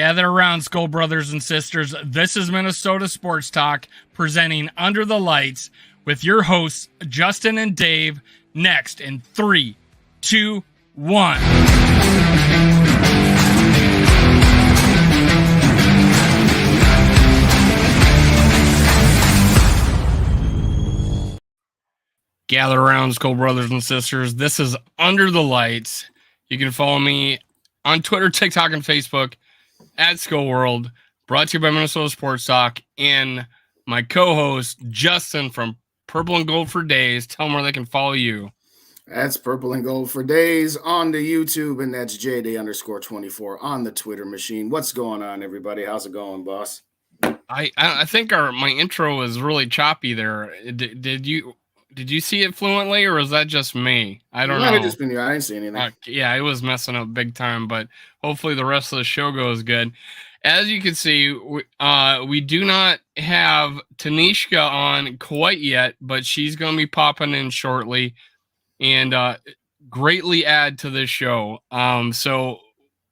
Gather around, Skull brothers and sisters. This is Minnesota Sports Talk, presenting Under the Lights with your hosts, Justin and Dave. Next in 3, 2, 1. Gather around, Skull brothers and sisters. This is Under the Lights. You can follow me on Twitter, TikTok, and Facebook at Skull World. Brought to you by Minnesota Sports Talk and my co-host Justin from Purple and Gold for Days. Tell them where they can follow you. That's Purple and Gold for Days on the YouTube, and that's JD_24 on the Twitter machine. What's going on, everybody? How's it going, boss? I think my intro was really choppy there. Did you see it fluently, or was that just me? I don't know. Might have just been you. I didn't see anything. Yeah, it was messing up big time, but hopefully the rest of the show goes good. As you can see, we do not have Tanishka on quite yet, but she's going to be popping in shortly and greatly add to this show. So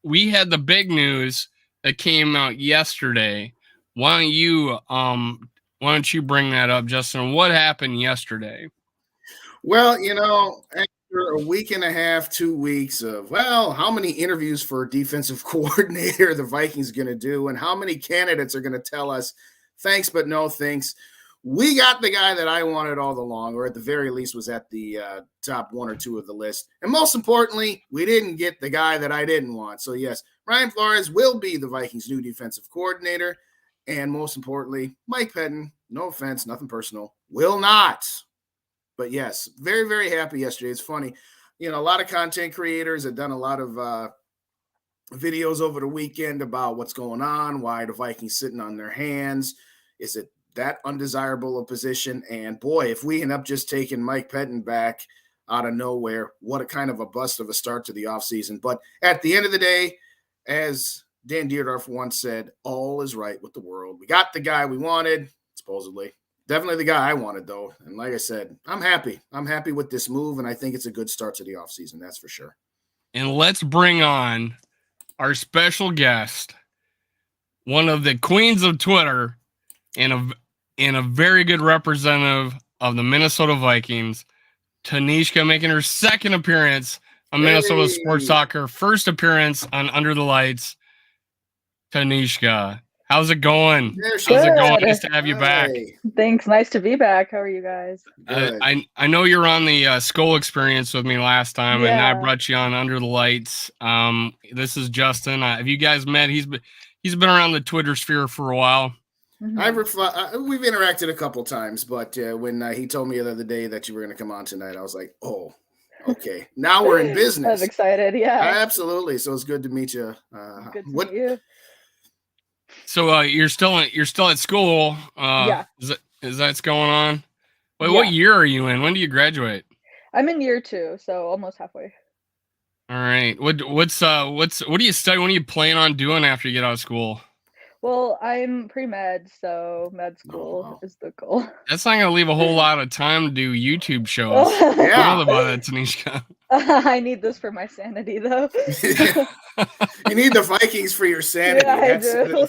we had the big news that came out yesterday. Why don't you bring that up, Justin? What happened yesterday? Well, after a week and a half, 2 weeks of, how many interviews for defensive coordinator the Vikings going to do and how many candidates are going to tell us thanks but no thanks, we got the guy that I wanted all along, or at the very least was at the top 1 or 2 of the list. And most importantly, we didn't get the guy that I didn't want. So, yes, Brian Flores will be the Vikings' new defensive coordinator. And most importantly, Mike Pettin, no offense, nothing personal, will not. But yes, very, very happy yesterday. It's funny. A lot of content creators have done a lot of videos over the weekend about what's going on, why the Vikings sitting on their hands. Is it that undesirable a position? And boy, if we end up just taking Mike Pettin back out of nowhere, what a kind of a bust of a start to the offseason. But at the end of the day, as Dan Dierdorf once said, all is right with the world. We got the guy we wanted, supposedly. Definitely the guy I wanted, though. And like I said, I'm happy. I'm happy with this move, and I think it's a good start to the offseason, that's for sure. And let's bring on our special guest, one of the queens of Twitter and a very good representative of the Minnesota Vikings, Tanishka, making her second appearance on Minnesota Sports Talk, her first appearance on Under the Lights. Tanishka, how's it going? How's it going? Nice to have you back. Thanks. Nice to be back. How are you guys? I know you're on the Skull Experience with me last time, and I brought you on Under the Lights. This is Justin. Have you guys met? He's been around the Twitter sphere for a while. Mm-hmm. We've interacted a couple times, but when he told me the other day that you were going to come on tonight, I was like, oh, okay. Now we're in business. I was excited. Yeah, absolutely. So it's good to meet you. Good to meet you. So you're still at school. Yeah. Is that's going on? Wait, What year are you in? When do you graduate? I'm in year 2, so almost halfway. All right. What do you study? What are you planning on doing after you get out of school? Well, I'm pre-med, so med school is the goal. That's not going to leave a whole lot of time to do YouTube shows. Yeah. About it, Tanishka. I need this for my sanity, though. You need the Vikings for your sanity. Yeah, I do.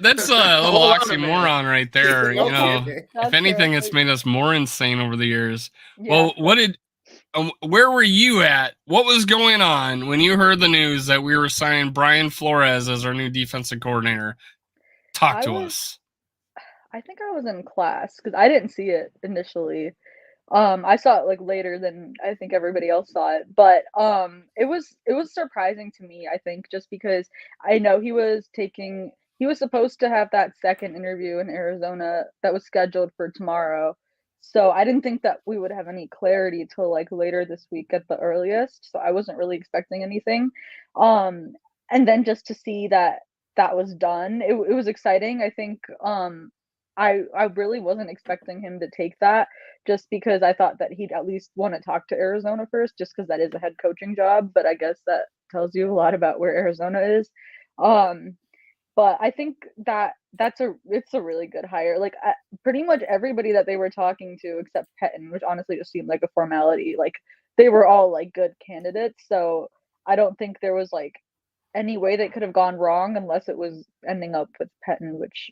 That's a little oxymoron right there. Okay. If anything, it's made us more insane over the years. Yeah. Well, where were you at? What was going on when you heard the news that we were signing Brian Flores as our new defensive coordinator? Talk to us. I think I was in class because I didn't see it initially. I saw it later than I think everybody else saw it, but it was surprising to me, I think, just because I know he was supposed to have that second interview in Arizona that was scheduled for tomorrow. So I didn't think that we would have any clarity till later this week at the earliest. So I wasn't really expecting anything. And then just to see that was done, it was exciting. I think I really wasn't expecting him to take that, just because I thought that he'd at least want to talk to Arizona first, just because that is a head coaching job. But I guess that tells you a lot about where Arizona is. But I think it's a really good hire. Pretty much everybody that they were talking to, except Pettin, which honestly just seemed like a formality. They were all good candidates. So I don't think there was any way that could have gone wrong unless it was ending up with Pettin, which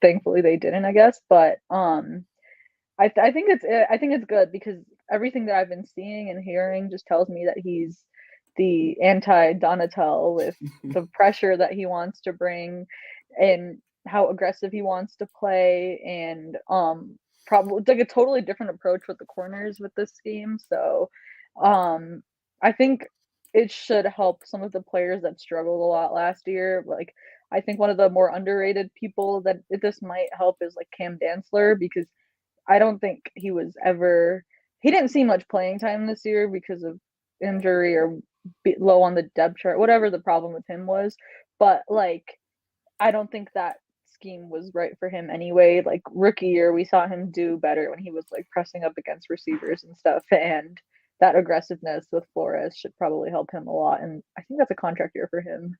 thankfully they didn't, I guess. But I think it's good because everything that I've been seeing and hearing just tells me that he's the anti Donatel with the pressure that he wants to bring and how aggressive he wants to play, and probably like a totally different approach with the corners with this scheme. So I think it should help some of the players that struggled a lot last year. Like I think one of the more underrated people that this might help is like Cam Dantzler, because I don't think he didn't see much playing time this year because of injury or low on the depth chart, whatever the problem with him was. But like, I don't think that scheme was right for him anyway. Like rookie year, we saw him do better when he was like pressing up against receivers and stuff. And that aggressiveness with Flores should probably help him a lot. And I think that's a contract year for him.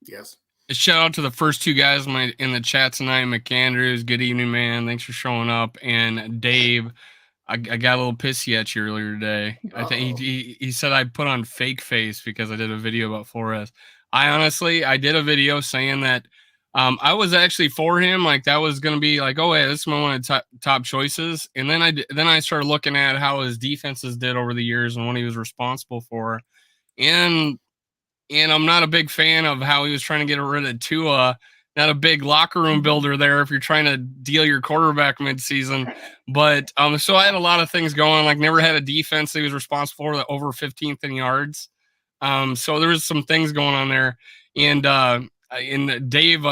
Yes. Shout out to the first two guys in the chat tonight. McAndrews, good evening, man. Thanks for showing up. And Dave, I got a little pissy at you earlier today. I think he said I put on fake face because I did a video about Flores. I did a video saying that I was actually for him. Like that was going to be like, oh, yeah, this is one of the top choices. And then I started looking at how his defenses did over the years and what he was responsible for. And I'm not a big fan of how he was trying to get rid of Tua. Not a big locker room builder there if you're trying to deal your quarterback midseason. But so I had a lot of things going. Like never had a defense that he was responsible for that over 15th in yards. So there was some things going on there. And Dave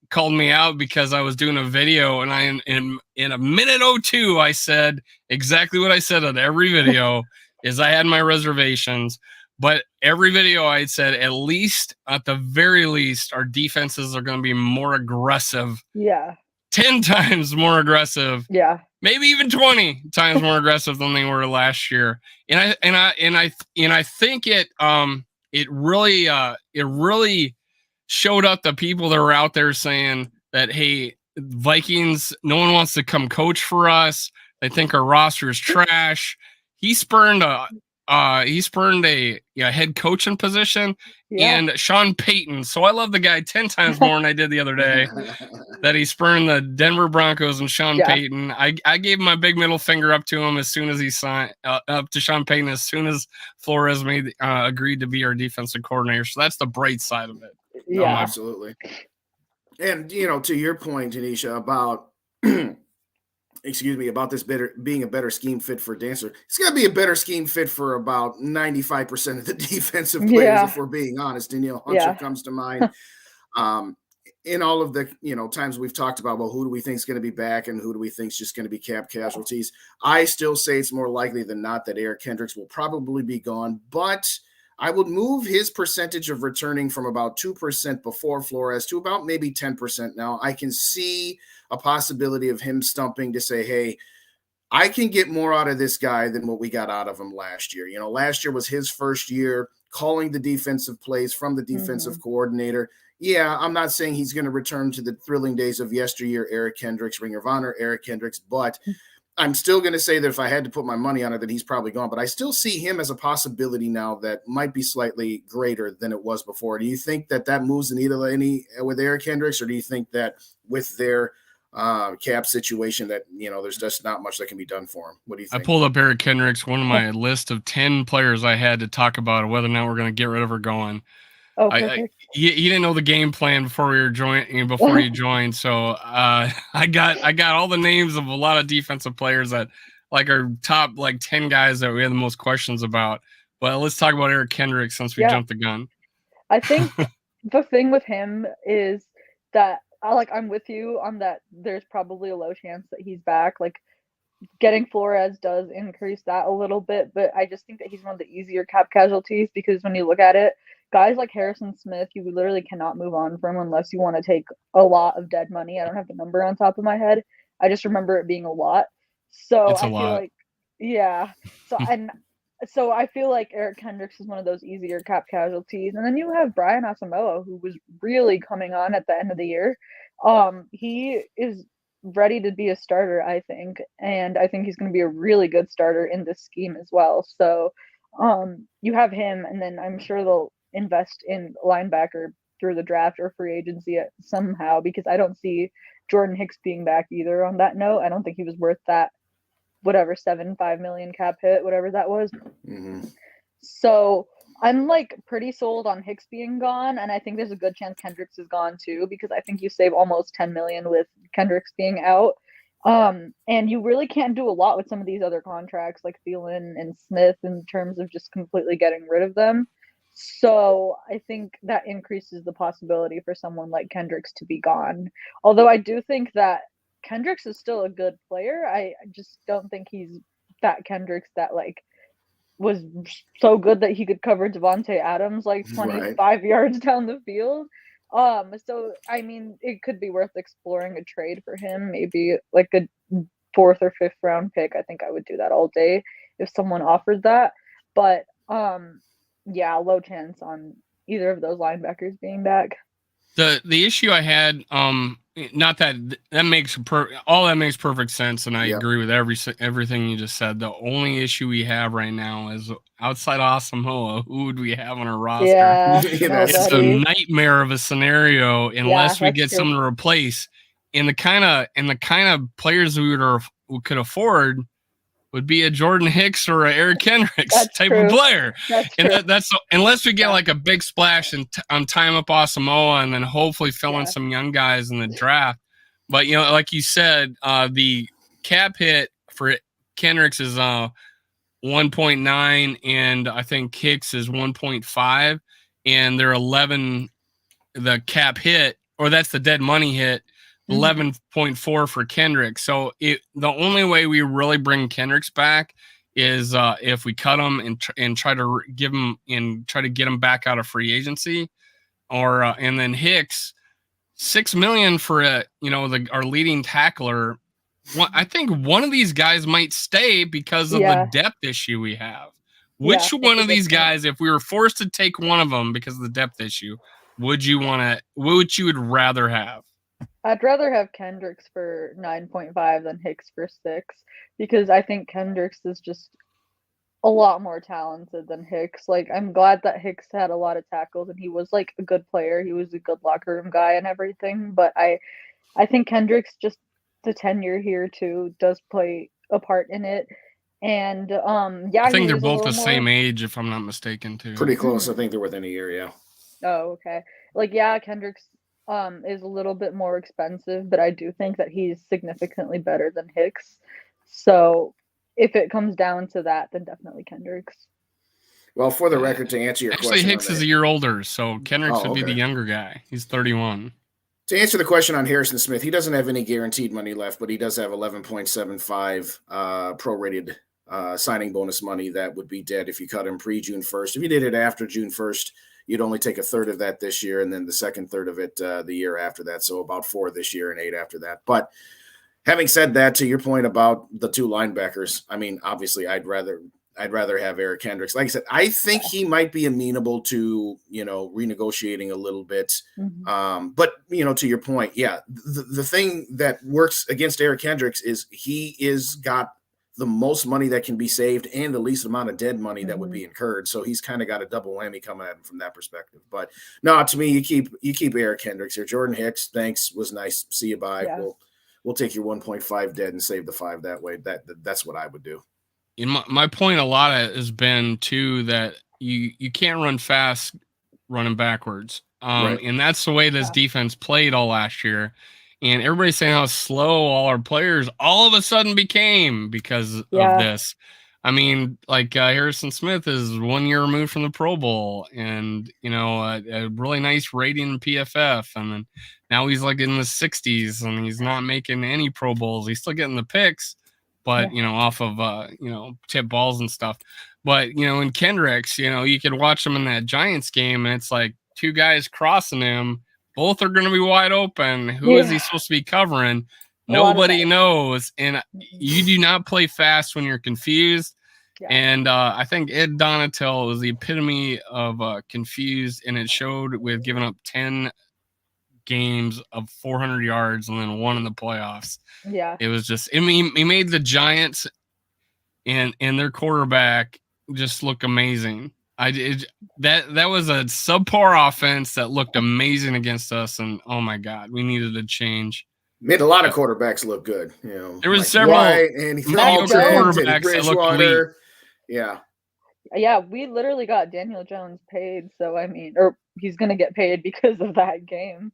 called me out because I was doing a video, and in a minute 02, I said exactly what I said on every video is I had my reservations. But every video I had said, at the very least, our defenses are going to be more aggressive. Yeah. 10 times more aggressive. Yeah. Maybe even 20 times more aggressive than they were last year. And I think it really showed up the people that were out there saying that, hey, Vikings, no one wants to come coach for us. They think our roster is trash. He spurned a head coaching position and Sean Payton. So I love the guy 10 times more than I did the other day. That he spurned the Denver Broncos and Sean Payton. I gave my big middle finger up to him as soon as he signed up to Sean Payton as soon as Flores agreed to be our defensive coordinator. So that's the bright side of it. Yeah, absolutely. And to your point, Tanisha, about about this being a better scheme fit for Dancer. It's going to be a better scheme fit for about 95% of the defensive players, if we're being honest. And, Hunter comes to mind. In all of the, times we've talked about, well, who do we think is going to be back and who do we think is just going to be cap casualties? I still say it's more likely than not that Eric Kendricks will probably be gone, but I would move his percentage of returning from about 2% before Flores to about maybe 10% now. I can see a possibility of him stumping to say, hey, I can get more out of this guy than what we got out of him last year. Last year was his first year calling the defensive plays from the defensive coordinator. Yeah, I'm not saying he's going to return to the thrilling days of yesteryear Eric Kendricks, Ring of Honor Eric Kendricks, but I'm still going to say that if I had to put my money on it, that he's probably gone. But I still see him as a possibility now that might be slightly greater than it was before. Do you think that moves the needle any with Eric Kendricks, or do you think that with their cap situation that, there's just not much that can be done for him? What do you think? I pulled up Eric Kendricks, one of my list of 10 players I had to talk about whether or not we're going to get rid of or going. Oh, perfect. He didn't know the game plan before you joined. So I got all the names of a lot of defensive players that are top 10 guys that we had the most questions about. But let's talk about Eric Kendricks since we jumped the gun. I think the thing with him is that I'm with you on that. There's probably a low chance that he's back. Getting Flores does increase that a little bit, but I just think that he's one of the easier cap casualties because when you look at it, guys like Harrison Smith, you literally cannot move on from unless you want to take a lot of dead money. I don't have the number on top of my head. I just remember it being a lot. So I feel like, So I feel like Eric Kendricks is one of those easier cap casualties. And then you have Brian Asamoah, who was really coming on at the end of the year. He is ready to be a starter, I think. And I think he's going to be a really good starter in this scheme as well. So you have him, and then I'm sure they'll invest in linebacker through the draft or free agency somehow, because I don't see Jordan Hicks being back either on that note. I don't think he was worth that, whatever, 7.5 million cap hit, whatever that was. Mm-hmm. So I'm like pretty sold on Hicks being gone, and I think there's a good chance Kendricks is gone too, because I think you save almost 10 million with Kendricks being out. And you really can't do a lot with some of these other contracts like Thielen and Smith in terms of just completely getting rid of them. So I think that increases the possibility for someone like Kendricks to be gone. Although I do think that Kendricks is still a good player. I just don't think he's that Kendricks that like was so good that he could cover Devontae Adams like 25 yards down the field. So I mean, it could be worth exploring a trade for him, maybe like a 4th or 5th round pick. I think I would do that all day if someone offered that. But yeah, low chance on either of those linebackers being back. The issue I had, not that makes all that makes perfect sense, and I agree with everything you just said. The only issue we have right now is outside Asamoah, who would we have on our roster? Yeah, it's a nightmare of a scenario unless we get someone to replace. And the kind of players we could afford would be a Jordan Hicks or a Eric Kendricks type of player. That's unless we get like a big splash and on time up Asamoah and then hopefully fill in some young guys in the draft. But like you said, the cap hit for Kendricks is 1.9, and I think Hicks is 1.5, and they're 11. The cap hit, or that's the dead money hit. 11.4 for Kendricks. So the only way we really bring Kendricks back is if we cut him and try to give him and try to get him back out of free agency, or and then Hicks, $6 million for our leading tackler. I think one of these guys might stay because of the depth issue we have. Which one of these guys, if we were forced to take one of them because of the depth issue, would you would rather have? I'd rather have Kendricks for 9.5 than Hicks for 6, because I think Kendricks is just a lot more talented than Hicks. Like, I'm glad that Hicks had a lot of tackles and he was like a good player. He was a good locker room guy and everything. But I think Kendricks, just the tenure here too, does play a part in it. And I think they're both the same age, if I'm not mistaken, too. Pretty close. I think they're within a year. Yeah. Oh, okay. Like, Kendricks is a little bit more expensive, but I do think that he's significantly better than Hicks. So if it comes down to that, then definitely Kendricks. Well, for the record, to answer your question. Actually, Hicks is a year older, so Kendricks would be the younger guy. He's 31. To answer the question on Harrison Smith, he doesn't have any guaranteed money left, but he does have 11.75 prorated signing bonus money that would be dead if you cut him pre-June 1st. If you did it after June 1st, you'd only take a third of that this year, and then the second third of it the year after that. So about 4 this year and 8 after that. But having said that, to your point about the 2 linebackers, I mean, obviously I'd rather have Eric Kendricks. Like I said, I think he might be amenable to, renegotiating a little bit. But, to your point, the thing that works against Eric Kendricks is he is got the most money that can be saved and the least amount of dead money that would be incurred. So he's kind of got a double whammy coming at him from that perspective. But no, to me, you keep Eric Kendricks here. Jordan Hicks, thanks, was nice. See you, bye. Yeah. We'll take your 1.5 dead and save the 5 that way. That's what I would do. My point a lot has been too that you can't run fast running backwards. And that's the way this defense played all last year. And everybody's saying how slow all our players all of a sudden became because of this. I mean, like Harrison Smith is 1 year removed from the Pro Bowl, and a really nice rating in PFF, and then now he's like in the 60s, and he's not making any Pro Bowls. He's still getting the picks, but off of tip balls and stuff. But in Kendricks, you could watch him in that Giants game, and it's like 2 guys crossing him. Both are going to be wide open. Who is he supposed to be covering? Nobody knows. And you do not play fast when you're confused. Yeah. And I think Ed Donatel was the epitome of confused, and it showed with giving up 10 games of 400 yards and then 1 in the playoffs. Yeah. It was just, he made the Giants and their quarterback just look amazing. I did that was a subpar offense that looked amazing against us, and oh my god, we needed a change. Made a lot of quarterbacks look good. There was Mike several White, Andy mediocre Dalton, Teddy quarterbacks that looked elite. Bridgewater. Yeah. Yeah, we literally got Daniel Jones paid, so I mean, or he's gonna get paid because of that game.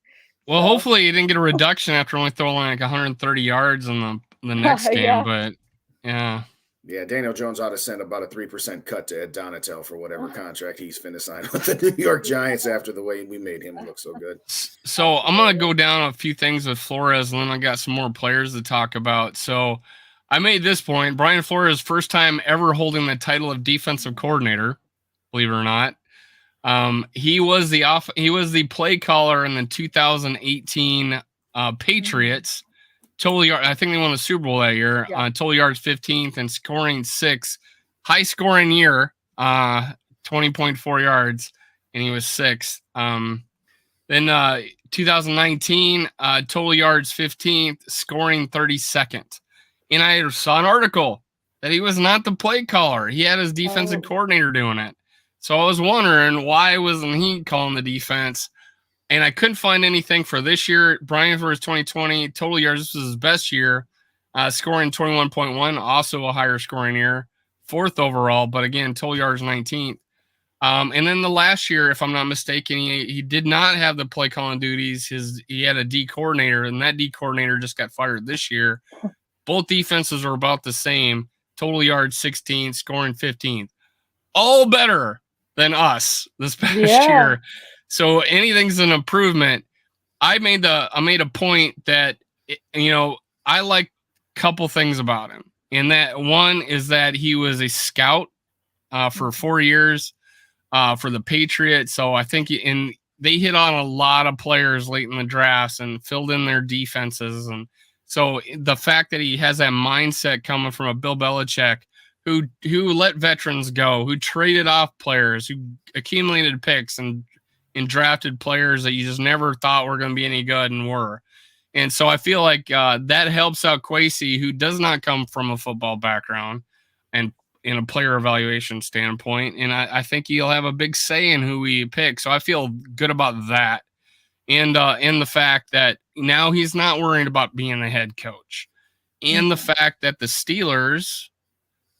Well, so. hopefully he didn't get a reduction after only throwing like 130 yards in the next game. Yeah. But yeah. Yeah, Daniel Jones ought to send about a 3% cut to Ed Donatel for whatever contract he's finna sign with the New York Giants after the way we made him look so good. So I'm gonna go down a few things with Flores, and then I got some more players to talk about. So I made this point: Brian Flores, first time ever holding the title of defensive coordinator, believe it or not. He was the play caller in the 2018 Patriots. Total yard. I think they won the Super Bowl that year. Yeah. Total yards 15th and scoring 6. High scoring year. 20.4 yards, and he was 6th. Then 2019 total yards 15th, scoring 32nd. And I saw an article that he was not the play caller. He had his defensive coordinator doing it. So I was wondering why wasn't he calling the defense? And I couldn't find anything for this year. Brian Flores 2020 total yards. This was his best year, scoring 21.1. Also a higher scoring year, 4th overall. But again, total yards 19th. And then the last year, if I'm not mistaken, he did not have the play calling duties. He had a D coordinator, and that D coordinator just got fired this year. Both defenses are about the same. Total yards 16th, scoring 15th. All better than us this past year. So anything's an improvement. I made a point that, I like a couple things about him. And that one is that he was a scout for 4 years for the Patriots. So I think they hit on a lot of players late in the drafts and filled in their defenses. And so the fact that he has that mindset coming from a Bill Belichick who let veterans go, who traded off players, who accumulated picks and drafted players that you just never thought were going to be any good and were. And so I feel like that helps out Kwesi, who does not come from a football background and in a player evaluation standpoint. And I think he'll have a big say in who we pick. So I feel good about that. And the fact that now he's not worried about being the head coach. And the fact that the Steelers,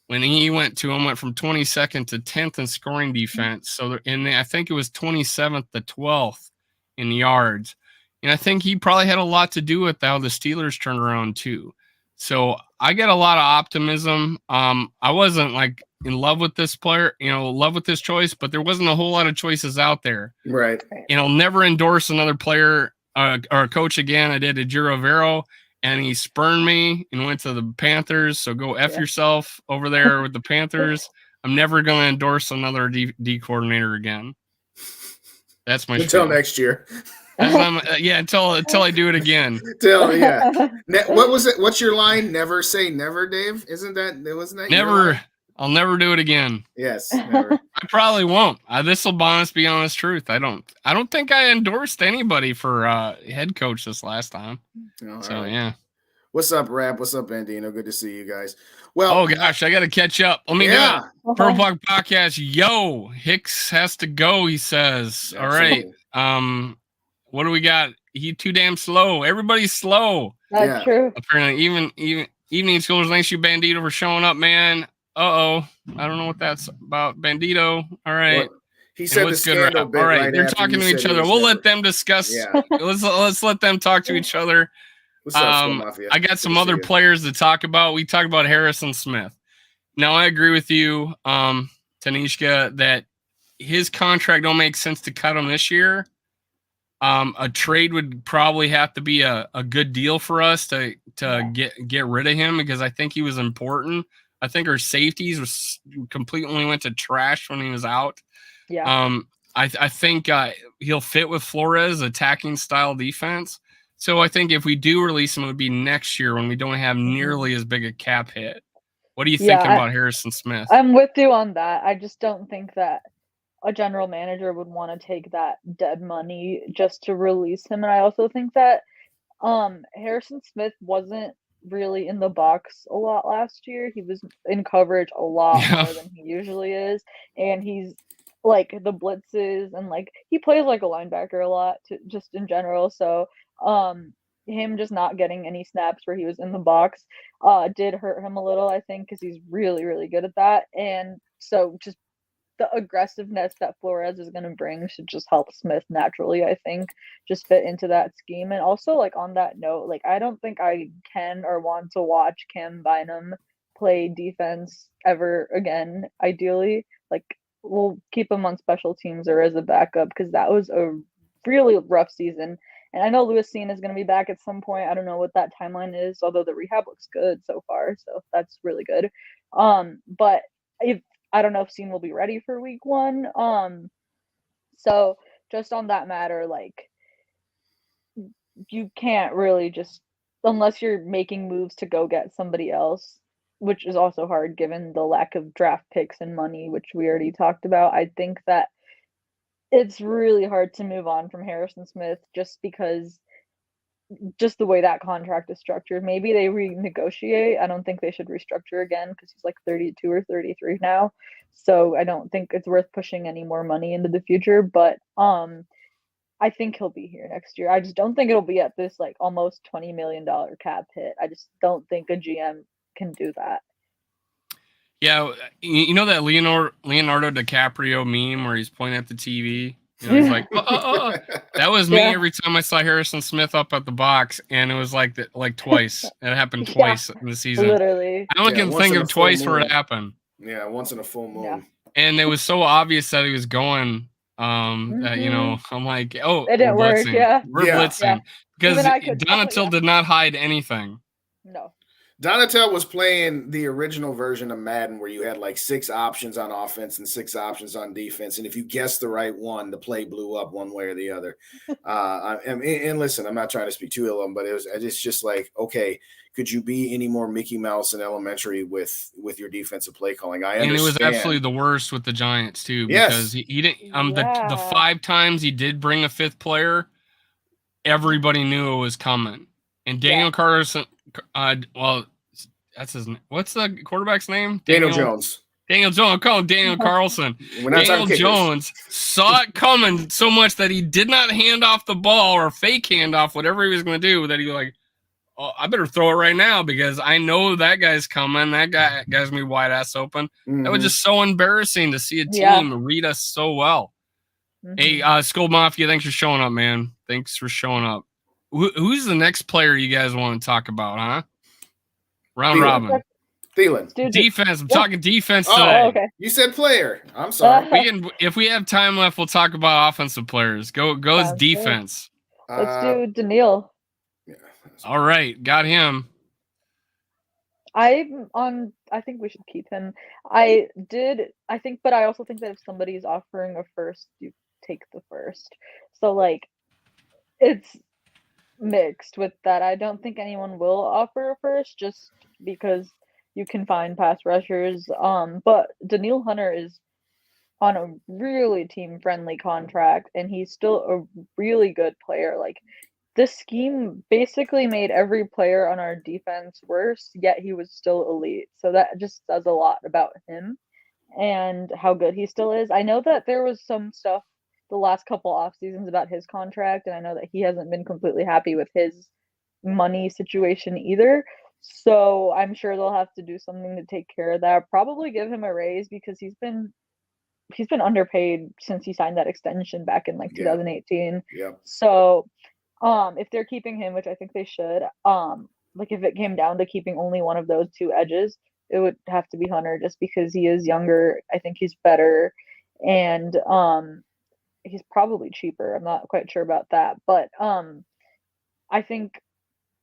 when he went from 22nd to 10th in scoring defense. So I think it was 27th to 12th in yards. And I think he probably had a lot to do with how the Steelers turned around too. So I get a lot of optimism. I wasn't like in love with this player, love with this choice, but there wasn't a whole lot of choices out there. Right. And I'll never endorse another player or a coach again. I did a Giro Vero. And he spurned me and went to the Panthers. So go F yourself over there with the Panthers. I'm never going to endorse another D coordinator again. That's my until next year. Until I do it again. What was it? What's your line? Never say never, Dave. Wasn't that never? I'll never do it again. Yes, never. I probably won't. This will be honest truth. I don't think I endorsed anybody for head coach this last time. Right. Yeah. What's up, Rap? What's up, Bandino? Good to see you guys. Well, oh gosh, I got to catch up. Let me do it. Purple Block Podcast. Yo, Hicks has to go. He says. Absolutely. All right. What do we got? He too damn slow. Everybody's slow. That's true. Apparently, even evening schoolers. Thanks you, Bandito, for showing up, man. I don't know what that's about. Bandito. All right. Well, he said the scandal bit. All right. They're talking to each other. We'll let them discuss. Yeah. let's let them talk to each other. What's up, Mafia? I got some other players to talk about. We talked about Harrison Smith. Now I agree with you, Tanishka, that his contract don't make sense to cut him this year. A trade would probably have to be a good deal for us to get rid of him, because I think he was important. I think our safeties was completely went to trash when he was out. Yeah. I think he'll fit with Flores' attacking style defense. So I think if we do release him, it would be next year when we don't have nearly as big a cap hit. What are you thinking about Harrison Smith? I'm with you on that. I just don't think that a general manager would want to take that dead money just to release him. And I also think that Harrison Smith wasn't really in the box a lot last year. He was in coverage a lot more than he usually is. And he's like the blitzes, and like he plays like a linebacker a lot just in general. So him just not getting any snaps where he was in the box did hurt him a little, I think, because he's really, really good at that. And so just the aggressiveness that Flores is going to bring should just help Smith naturally, I think, just fit into that scheme. And also, like, on that note, like, I don't think I can or want to watch Cam Bynum play defense ever again, ideally. Like, we'll keep him on special teams or as a backup because that was a really rough season. And I know Lewis Cine is going to be back at some point. I don't know what that timeline is, although the rehab looks good so far, so that's really good. But if I don't know if Cine will be ready for week 1. So just on that matter, like you can't really just, unless you're making moves to go get somebody else, which is also hard given the lack of draft picks and money, which we already talked about. I think that it's really hard to move on from Harrison Smith just because just the way that contract is structured. Maybe they renegotiate. I don't think they should restructure again because he's like 32 or 33 now. So I don't think it's worth pushing any more money into the future. But I think he'll be here next year. I just don't think it'll be at this like almost $20 million cap hit. I just don't think a GM can do that. Yeah, you know that Leonardo DiCaprio meme where he's pointing at the TV? You know, he's like, That was me every time I saw Harrison Smith up at the box, and it was like twice. It happened twice in the season. Literally. I only can think of twice where it happened. Yeah, once in a full moon. Yeah. And it was so obvious that he was going that, you know, I'm like, oh, it didn't work. Yeah. We're blitzing. Because Donatil did not hide anything. No. Donatil was playing the original version of Madden where you had like 6 options on offense and 6 options on defense. And if you guessed the right one, the play blew up one way or the other. And listen, I'm not trying to speak too ill of him, but it's just like, okay, could you be any more Mickey Mouse in elementary with your defensive play calling? I understand. And it was absolutely the worst with the Giants too, because he didn't. The 5 times he did bring a 5th player, everybody knew it was coming. And Daniel Carlson, well, that's his name. What's the quarterback's name? Daniel Jones. Daniel Jones. I'm calling Daniel Carlson. Daniel Jones saw it coming so much that he did not hand off the ball or fake handoff, whatever he was going to do, that he was like, oh, I better throw it right now because I know that guy's coming. That guy's going to be wide ass open. That was just so embarrassing to see a team read us so well. Hey, Skull Mafia, thanks for showing up, man. Thanks for showing up. Who's the next player you guys want to talk about, huh? Round robin. Thielen. Defense. I'm talking defense today. Oh, okay. You said player. I'm sorry. If we have time left, we'll talk about offensive players. Goes defense. Let's do Daniil. Yeah, all right, got him. I think we should keep him. But I also think that if somebody's offering a first, you take the first. So like, it's mixed with that. I don't think anyone will offer a first just because you can find pass rushers. But Daniil Hunter is on a really team-friendly contract, and he's still a really good player. Like, this scheme basically made every player on our defense worse, yet he was still elite. So that just says a lot about him and how good he still is. I know that there was some stuff the last couple off seasons about his contract, and I know that he hasn't been completely happy with his money situation either. So I'm sure they'll have to do something to take care of that. Probably give him a raise because he's been underpaid since he signed that extension back in like 2018. Yeah. So if they're keeping him, which I think they should, like if it came down to keeping only one of those 2 edges, it would have to be Hunter just because he is younger. I think he's better, and he's probably cheaper. I'm not quite sure about that, but I think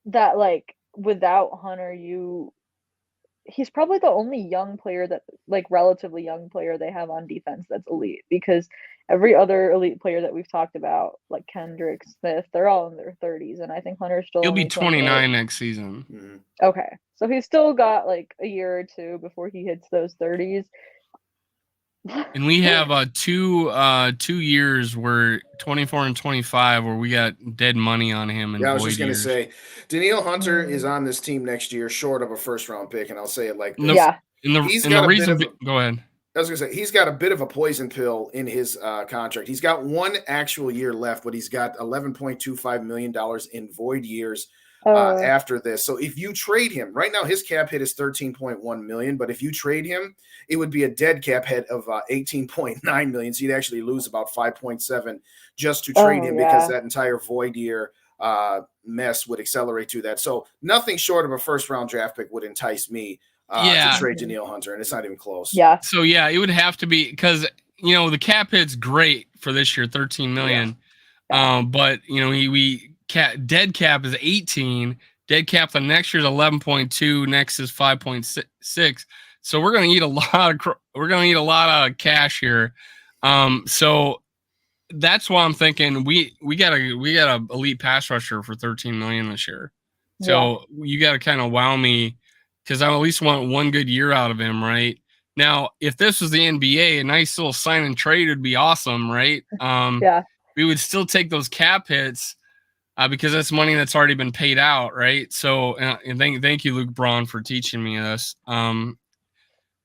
that like without Hunter, he's probably the only young player that like relatively young player they have on defense that's elite, because every other elite player that we've talked about, like Kendrick, Smith, they're all in their 30s, and I think Hunter's still. He'll be 29 next season. Mm-hmm. Okay, so he's still got like a year or 2 before he hits those 30s. And we have 2 years where 24 and 25 where we got dead money on him. I was just going to say, Daniil Hunter is on this team next year, short of a first-round pick, and I'll say it like this. Yeah. Go ahead. I was gonna say he's got a bit of a poison pill in his contract. He's got one actual year left, but he's got $11.25 million in void years after this. So if you trade him right now, his cap hit is 13.1 million. But if you trade him, it would be a dead cap hit of 18.9 million. So you'd actually lose about 5.7 just to trade him because that entire void year mess would accelerate to that. So nothing short of a first round draft pick would entice me to trade Danielle Hunter, and it's not even close. Yeah. So yeah, it would have to be because the cap hit's great for this year, 13 million. Yeah. But dead cap is 18. Dead cap the next year is 11.2. Next is 5.6. So we're gonna need a lot of cash here. So that's why I'm thinking we got a elite pass rusher for 13 million this year. So you got to kind of wow me, because I at least want one good year out of him, right? Now, if this was the NBA, a nice little sign and trade would be awesome, right? We would still take those cap hits because that's money that's already been paid out, right? So, and thank you, Luke Braun, for teaching me this.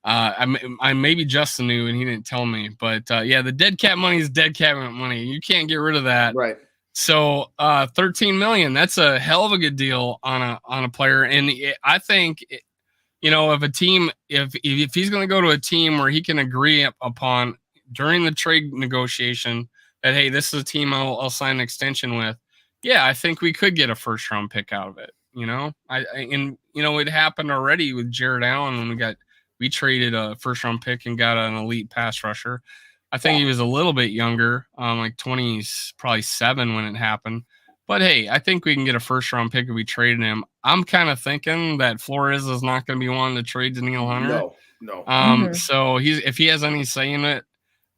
I maybe Justin knew and he didn't tell me, but the dead cap money is dead cap money. You can't get rid of that, right? So 13 million, that's a hell of a good deal on a player. And I think, if a team, if he's going to go to a team where he can agree upon during the trade negotiation that, hey, this is a team I'll sign an extension with. Yeah, I think we could get a first round pick out of it. It happened already with Jared Allen when we traded a first round pick and got an elite pass rusher. I think he was a little bit younger, like 20s, probably 7 when it happened. But hey, I think we can get a first round pick if we traded him. I'm kind of thinking that Flores is not going to be wanting to trade Danielle Hunter. No. So if he has any say in it,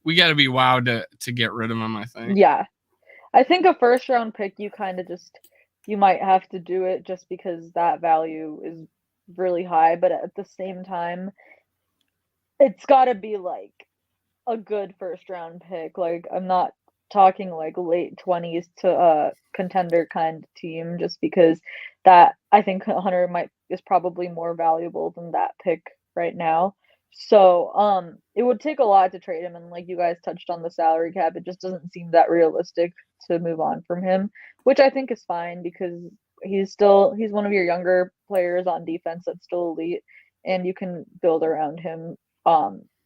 we got to be wowed to get rid of him, I think. Yeah. I think a first round pick, you might have to do it just because that value is really high. But at the same time, it's got to be like a good first round pick. Like, I'm not talking like late 20s to a contender kind of team, just because that I think Hunter is probably more valuable than that pick right now. So it would take a lot to trade him, and like you guys touched on the salary cap, it just doesn't seem that realistic to move on from him, which I think is fine because he's one of your younger players on defense that's still elite, and you can build around him.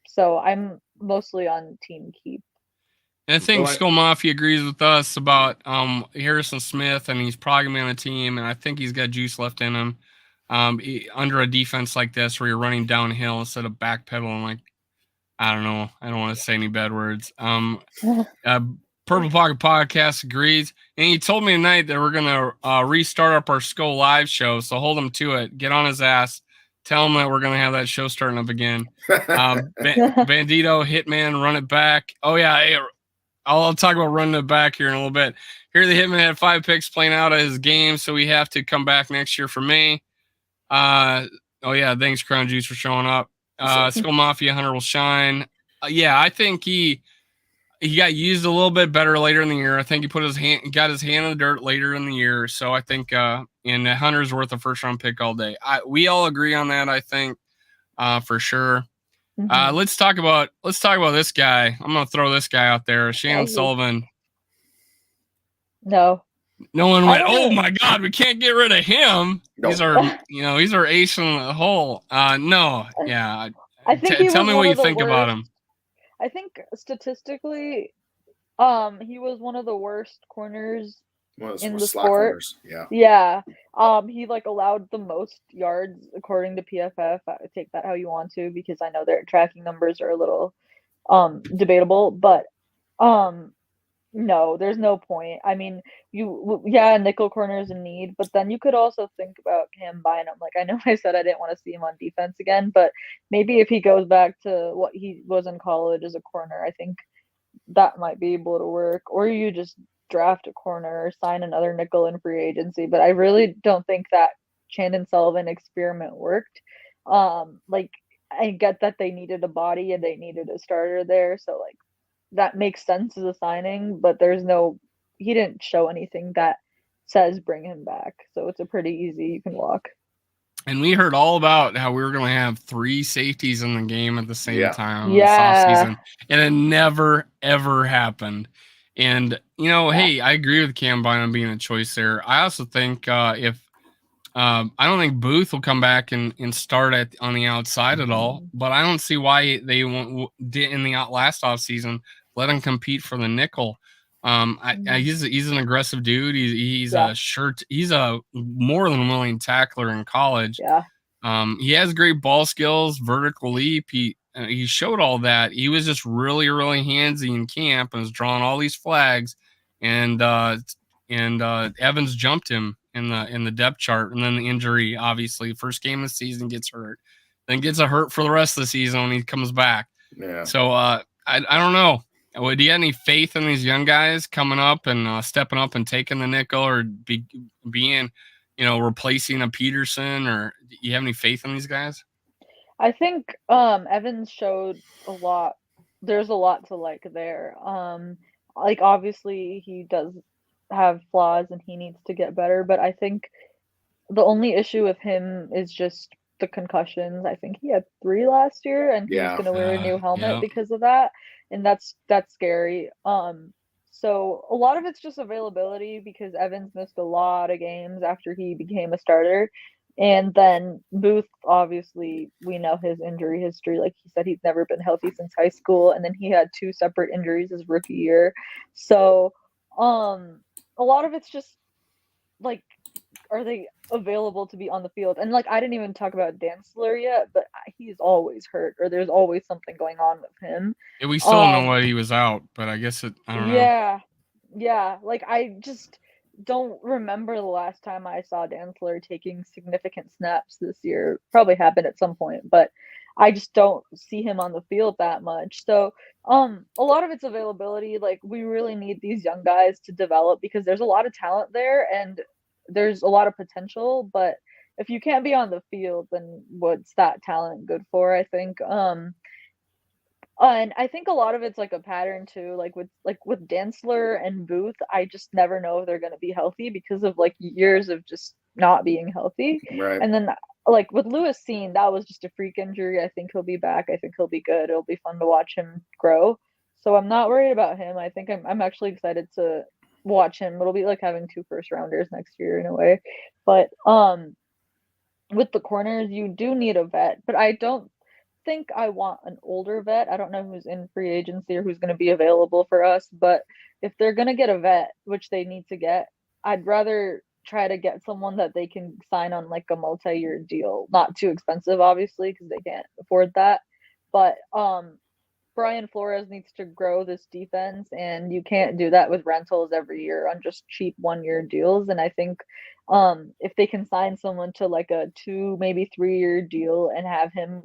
So I'm mostly on team keep. And I think Skull Mafia agrees with us about Harrison Smith, and he's probably going to be on the team, and I think he's got juice left in him. Under a defense like this where you're running downhill instead of backpedaling, like, I don't know. I don't want to say any bad words. Purple Pocket Podcast agrees. And he told me tonight that we're going to restart up our Skull Live show, so hold him to it. Get on his ass. Tell him that we're going to have that show starting up again. Bandito, Hitman, run it back. Oh, yeah. I'll talk about running it back here in a little bit. Here, the Hitman had 5 picks playing out of his game, so we have to come back next year for me. Thanks, Crown Juice, for showing up. Skull Mafia Hunter will shine. I think he got used a little bit better later in the year. I think he got his hand in the dirt later in the year. So I think in Hunter's worth a first round pick all day. We all agree on that, I think, for sure. Mm-hmm. Let's talk about this guy. I'm gonna throw this guy out there, Shannon Sullivan. No one went, oh my God, we can't get rid of him. Nope. He's our ace in the hole. No, yeah. I think tell me what you think about him. I think statistically, he was one of the worst corners in the sport. Corners. Yeah. He allowed the most yards according to PFF. Take that how you want to, because I know their tracking numbers are a little debatable, but no, there's no point. I mean, nickel corners in need, but then you could also think about him buying them. Like, I know I said I didn't want to see him on defense again, but maybe if he goes back to what he was in college as a corner, I think that might be able to work. Or you just draft a corner or sign another nickel in free agency. But I really don't think that Shannon Sullivan experiment worked. I get that they needed a body and they needed a starter there, so that makes sense as a signing, but he didn't show anything that says bring him back. So it's a pretty easy, you can walk. And we heard all about how we were going to have 3 safeties in the game at the same time this Yeah. offseason, and it never, ever happened. And, hey, I agree with Cam Bynum being a choice there. I also think if I don't think Booth will come back and start on the outside at all, but I don't see why they did in the last offseason let him compete for the nickel. He's an aggressive dude. He's a more than willing tackler in college. Yeah. He has great ball skills, vertical leap. He showed all that. He was just really, really handsy in camp and was drawing all these flags, and Evans jumped him in the depth chart, and then the injury, obviously, first game of the season gets hurt, then gets a hurt for the rest of the season when he comes back. Yeah. So I don't know. Do you have any faith in these young guys coming up and stepping up and taking the nickel, or being, replacing a Peterson, or do you have any faith in these guys? I think Evans showed a lot. There's a lot to like there. Like obviously he does have flaws and he needs to get better, but I think the only issue with him is just the concussions. I think he had 3 last year and he was gonna wear a new helmet because of that. And that's scary. So a lot of it's just availability because Evans missed a lot of games after he became a starter. And then Booth, obviously, we know his injury history. Like he said, he's never been healthy since high school, and then he had 2 separate injuries his rookie year. So, a lot of it's just like, are they available to be on the field? And like, I didn't even talk about Dantzler yet, but he's always hurt, or there's always something going on with him. Yeah, we still don't know why he was out, but I guess I don't know. Yeah. Like I just don't remember the last time I saw Dantzler taking significant snaps this year. Probably happened at some point, but I just don't see him on the field that much. So, a lot of it's availability. Like we really need these young guys to develop because there's a lot of talent there and there's a lot of potential, but if you can't be on the field, then what's that talent good for? I think. And I think a lot of it's like a pattern too, like with Dantzler and Booth, I just never know if they're gonna be healthy because of like years of just not being healthy. Right. And then like with Lewis Seen, that was just a freak injury. I think he'll be back. I think he'll be good. It'll be fun to watch him grow. So I'm not worried about him. I think I'm actually excited to watch him. It'll be like having 2 first rounders next year in a way. But with the corners, you do need a vet, but I don't think I want an older vet. I don't know who's in free agency or who's going to be available for us, but if they're going to get a vet, which they need to get, I'd rather try to get someone that they can sign on like a multi-year deal. Not too expensive, obviously, because they can't afford that. But Brian Flores needs to grow this defense, and you can't do that with rentals every year on just cheap 1-year deals. And I think if they can sign someone to like a 2, maybe 3-year deal and have him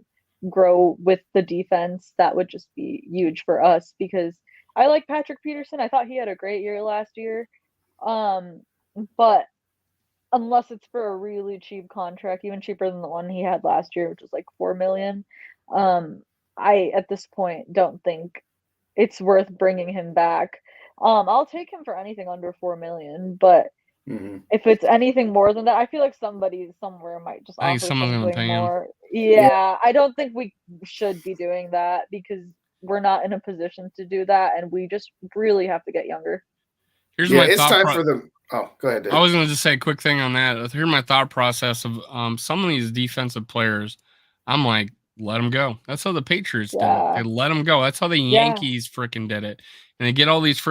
grow with the defense, that would just be huge for us because I like Patrick Peterson. I thought he had a great year last year. But unless it's for a really cheap contract, even cheaper than the one he had last year, which was like $4 million, I at this point don't think it's worth bringing him back. I'll take him for anything under $4 million, but if it's anything more than that, I feel like somebody somewhere might just I think offer someone's gonna something pay him. more. Yeah, I don't think we should be doing that because we're not in a position to do that, and we just really have to get younger. Here's my it's thought time for the. Oh, go ahead, Dave. I was going to just say a quick thing on that. Here's my thought process of some of these defensive players. I'm like, let them go. That's how the Patriots did it. They let them go. That's how the Yankees freaking did it. And they get all these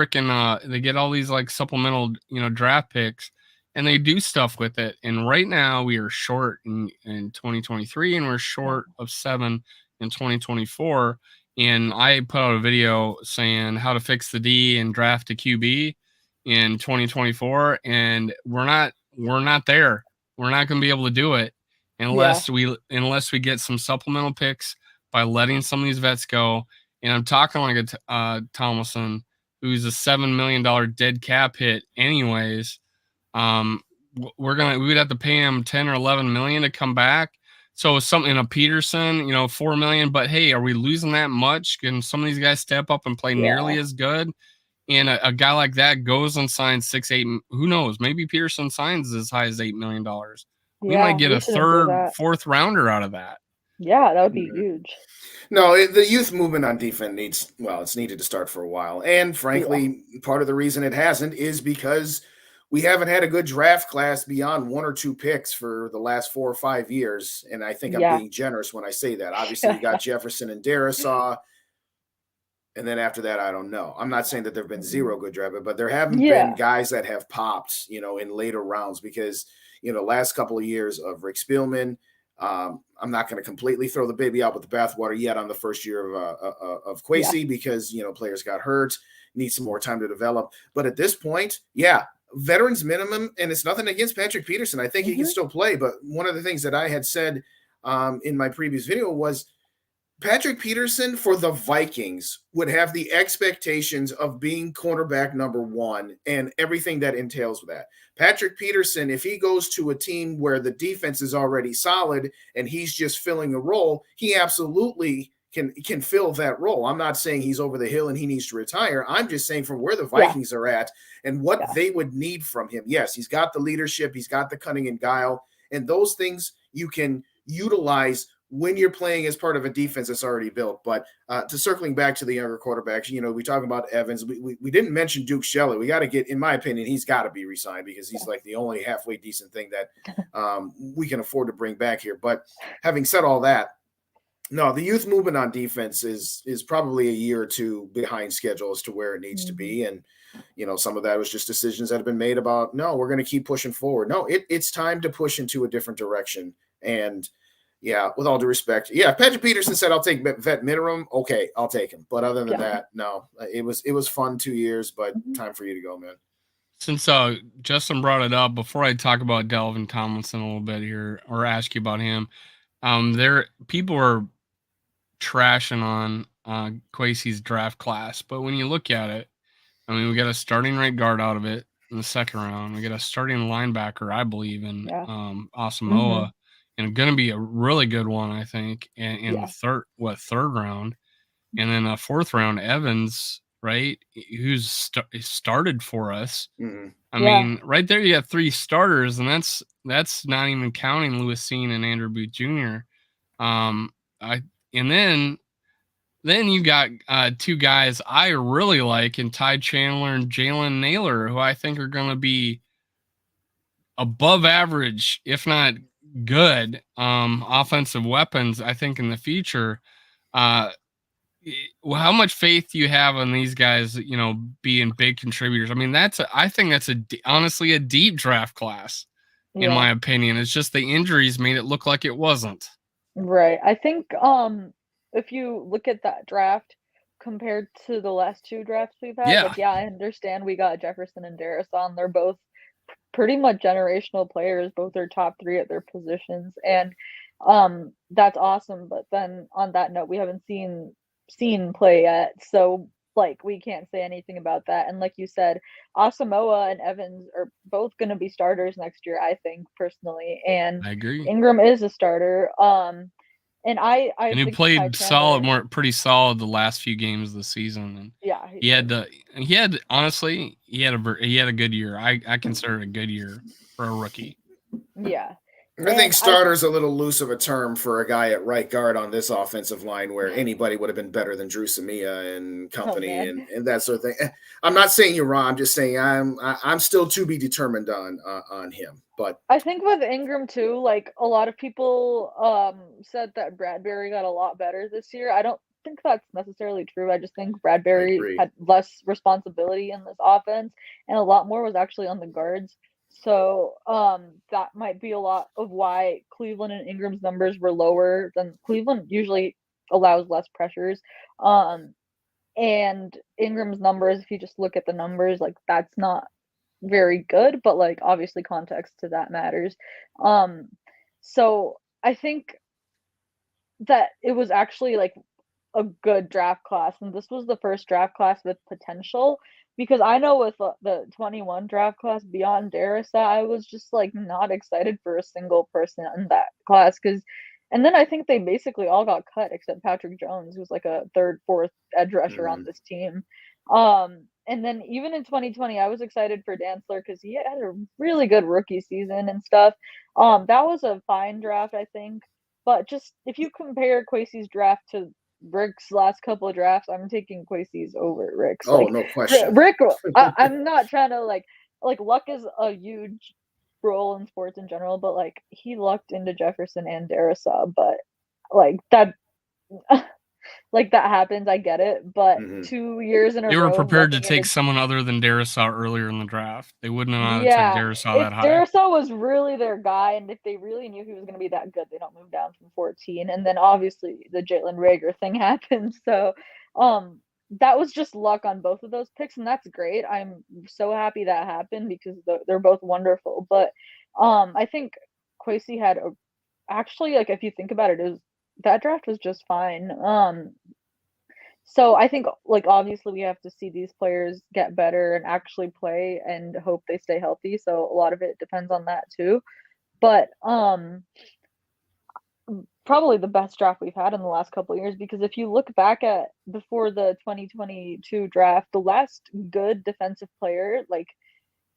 like supplemental, draft picks, and they do stuff with it. And right now we are short in 2023, and we're short of 7 in 2024. And I put out a video saying how to fix the D and draft a QB in 2024, and we're not there. We're not going to be able to do it unless we get some supplemental picks by letting some of these vets go. And I'm talking like a Tomlinson, who's a $7 million dead cap hit anyways. We would have to pay him 10 or 11 million to come back. So something, a Peterson, $4 million, but hey, are we losing that much? Can some of these guys step up and play nearly as good? And a guy like that goes and signs 6, 8. Who knows? Maybe Peterson signs as high as $8 million. we might Yeah, get we a shouldn't do third, that. fourth rounder out of that. Yeah, that would be huge. No, the youth movement on defense it's needed to start for a while. And frankly, part of the reason it hasn't is because we haven't had a good draft class beyond 1 or 2 picks for the last 4 or 5 years. And I think I'm Yeah. being generous when I say that. Obviously, you got Jefferson and Darisaw. And then after that, I don't know. I'm not saying that there have been 0 good draft, but there haven't been guys that have popped, in later rounds because, last couple of years of Rick Spielman, I'm not going to completely throw the baby out with the bathwater yet on the first year of Kwesi because, players got hurt, need some more time to develop. But at this point, veterans minimum, and it's nothing against Patrick Peterson. I think he can still play. But one of the things that I had said in my previous video was Patrick Peterson for the Vikings would have the expectations of being cornerback number 1 and everything that entails with that. Patrick Peterson, if he goes to a team where the defense is already solid and he's just filling a role, he absolutely can fill that role. I'm not saying he's over the hill and he needs to retire. I'm just saying from where the Vikings are at and what they would need from him. Yes, he's got the leadership, he's got the cunning and guile, and those things you can utilize when you're playing as part of a defense that's already built. But to circling back to the younger quarterbacks, we talk about Evans. We didn't mention Duke Shelley. We got to get, in my opinion, he's got to be re-signed because he's like the only halfway decent thing that we can afford to bring back here. But having said all that, no, the youth movement on defense is probably a year or 2 behind schedule as to where it needs to be. And, some of that was just decisions that have been made about, no, we're going to keep pushing forward. No, it's time to push into a different direction. And, yeah, with all due respect. Yeah, Patrick Peterson said, I'll take vet minimum. Okay, I'll take him. But other than that, no. It was fun 2 years, but time for you to go, man. Since Justin brought it up, before I talk about Delvin Tomlinson a little bit here or ask you about him, people are trashing on Kwesi's draft class. But when you look at it, I mean, we got a starting right guard out of it in the second round. We got a starting linebacker, I believe, in Asamoah. And going to be a really good one, I think, in the third round. And then a fourth round, Evans, right, who's started for us. I mean, right there you got 3 starters, and that's not even counting Lewis Cine and Andrew Booth Jr. And then you got 2 guys I really like in Ty Chandler and Jalen Naylor, who I think are going to be above average, if not good, offensive weapons, I think, in the future. How much faith do you have in these guys, being big contributors? I mean, I think that's honestly a deep draft class, in my opinion. It's just the injuries made it look like it wasn't. Right. I think if you look at that draft compared to the last 2 drafts we've had, I understand we got Jefferson and Darisaw. They're both pretty much generational players. Both are top 3 at their positions, and that's awesome. But then on that note, we haven't seen play yet, so we can't say anything about that. And like you said, Asamoah and Evans are both going to be starters next year, I think, personally. And I agree. Ingram is a starter. And he played pretty solid the last few games of the season. And he had a good year. I consider it a good year for a rookie. Yeah. I think starter's a little loose of a term for a guy at right guard on this offensive line where anybody would have been better than Drew Samia and company and that sort of thing. I'm not saying you're wrong. I'm just saying I'm still to be determined on him. But I think with Ingram too, a lot of people said that Bradbury got a lot better this year. I don't think that's necessarily true. I just think Bradbury had less responsibility in this offense, and a lot more was actually on the guards. So that might be a lot of why Cleveland and Ingram's numbers were lower than Cleveland usually allows less pressures. And Ingram's numbers, if you just look at the numbers, that's not very good, but obviously context to that matters. So I think that it was actually a good draft class, and this was the first draft class with potential. Because I know with the 21 draft class beyond Darisaw, I was just not excited for a single person in that class. And then I think they basically all got cut except Patrick Jones, who's a 3rd, 4th edge rusher on this team. And then even in 2020, I was excited for Dantzler because he had a really good rookie season and stuff. That was a fine draft, I think. But just if you compare Kwesi's draft to Rick's last couple of drafts, I'm taking Kwesi's over Rick's. Oh, like, no question. Rick, I'm not trying to like luck is a huge role in sports in general, but like he lucked into Jefferson and Darrisaw, but like that. Like that happens, I get it, but 2 years in a row, they were prepared to lucking take into, someone other than Darrisaw earlier in the draft. They wouldn't have took yeah. Darrisaw If that high. Darrisaw was really their guy, and if they really knew he was going to be that good, they don't move down from 14. And then obviously the Jalen Reagor thing happened, so that was just luck on both of those picks, and that's great. I'm so happy that happened because they're both wonderful. But I think Kwesi had actually, like, if you think about it, that draft was just fine. So I think, like, obviously we have to see these players get better and actually play and hope they stay healthy. So a lot of it depends on that too. But probably the best draft we've had in the last couple of years, because if you look back at before the 2022 draft, the last good defensive player, like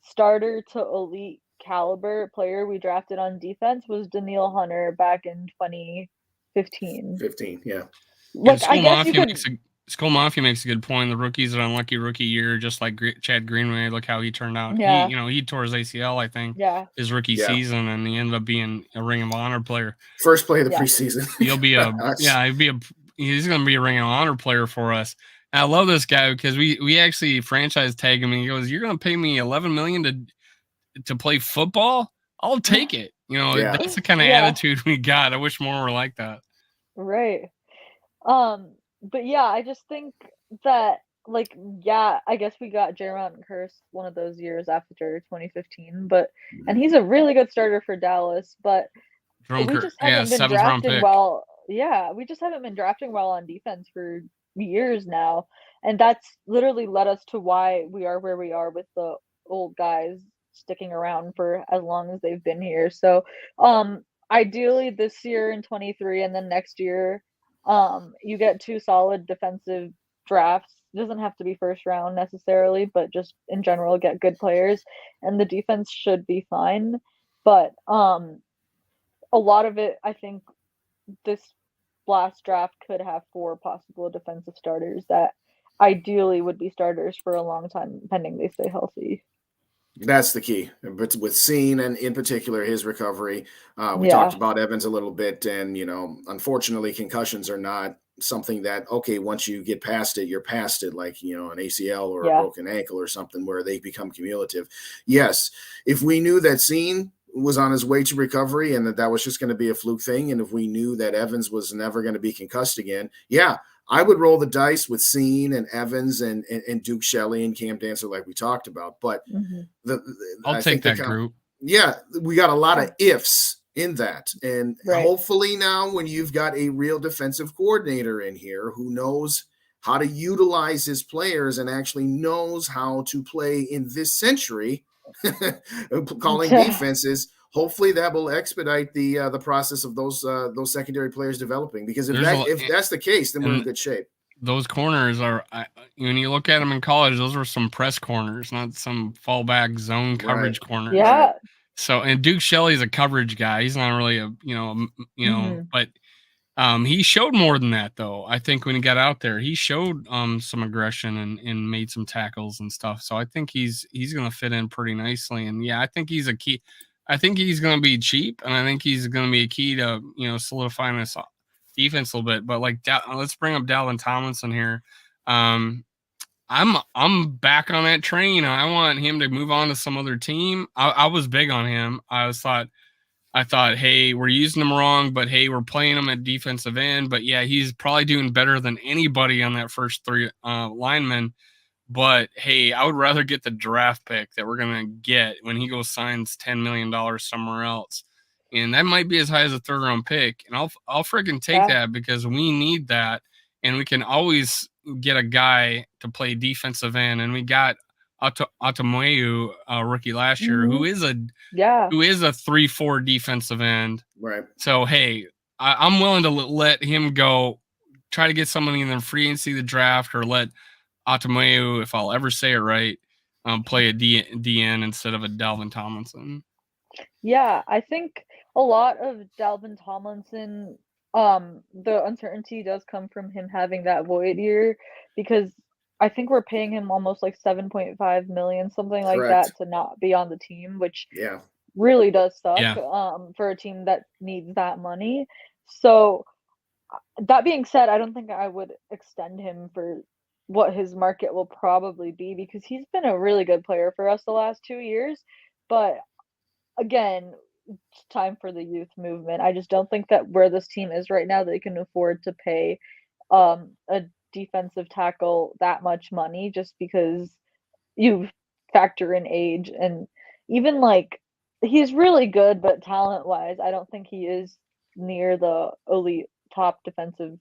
starter to elite caliber player we drafted on defense was Daniil Hunter back in 2015. 15, yeah. Like, I guess you could. Skull Mafia makes a good point. The rookie's an unlucky rookie year, just like Chad Greenway. Look how he turned out. Yeah. He tore his ACL, I think, his rookie Yeah. season, and he ended up being a Ring of Honor player. First play of the preseason. He'll be he's going to be a Ring of Honor player for us. And I love this guy because we actually franchise tag him, and he goes, "You're going to pay me $11 million to play football? I'll take it." That's the kind of attitude we got. I wish more were like that. Right. But yeah, I just think that, like, I guess we got Jaron Curse one of those years after 2015, and he's a really good starter for Dallas, but we just haven't been drafting well. Yeah, we just haven't been drafting well on defense for years now, and that's literally led us to why we are where we are with the old guys sticking around for as long as they've been here. So, ideally this year in 23 and then next year, you get 2 solid defensive drafts. It doesn't have to be first round necessarily, but just in general get good players, and the defense should be fine. But a lot of it, I think this last draft could have 4 possible defensive starters that ideally would be starters for a long time pending they stay healthy. That's the key. But with Scene and in particular his recovery, we talked about Evans a little bit, and unfortunately concussions are not something that, okay, once you get past it, you're past it, like an ACL or a broken ankle or something where they become cumulative. Yes, if we knew that Scene was on his way to recovery and that was just going to be a fluke thing, and if we knew that Evans was never going to be concussed again, I would roll the dice with Scene and Evans and Duke Shelley and Cam Dancer like we talked about. But I'll take that group. Yeah, we got a lot of ifs in that. And hopefully now when you've got a real defensive coordinator in here who knows how to utilize his players and actually knows how to play in this century, calling defenses, hopefully that will expedite the process of those secondary players developing. Because if that's the case, then we're in good shape. Those corners are, when you look at them in college, those are some press corners, not some fallback zone coverage corners. Yeah. So, and Duke Shelley's a coverage guy. He's not really but he showed more than that, though. I think when he got out there, he showed some aggression and made some tackles and stuff. So I think he's going to fit in pretty nicely. And I think he's a key. I think he's going to be cheap, and I think he's going to be a key to solidifying this defense a little bit. But let's bring up Dalvin Tomlinson here. I'm back on that train. I want him to move on to some other team. I was big on him. I thought, hey, we're using him wrong, but hey, we're playing him at defensive end. But he's probably doing better than anybody on that first 3 linemen. But hey, I would rather get the draft pick that we're gonna get when he goes signs $10 million somewhere else, and that might be as high as a 3rd round pick. And I'll freaking take that because we need that, and we can always get a guy to play defensive end, and we got Atamoyu, rookie last year, who is a 3-4 defensive end. Right. So hey, I'm willing to let him go, try to get somebody in the free agency, the draft, or let Atameu, if I'll ever say it right, play a DN instead of a Dalvin Tomlinson. Yeah, I think a lot of Dalvin Tomlinson, the uncertainty does come from him having that void year, because I think we're paying him almost like 7.5 million, something like Correct. that, to not be on the team, which Yeah. really does suck, Yeah. for a team that needs that money. So that being said, I don't think I would extend him for what his market will probably be, because he's been a really good player for us the last 2 years. But again, it's time for the youth movement. I just don't think that where this team is right now, they can afford to pay a defensive tackle that much money, just because you factor in age. And even like, he's really good, but talent wise, I don't think he is near the elite top defensive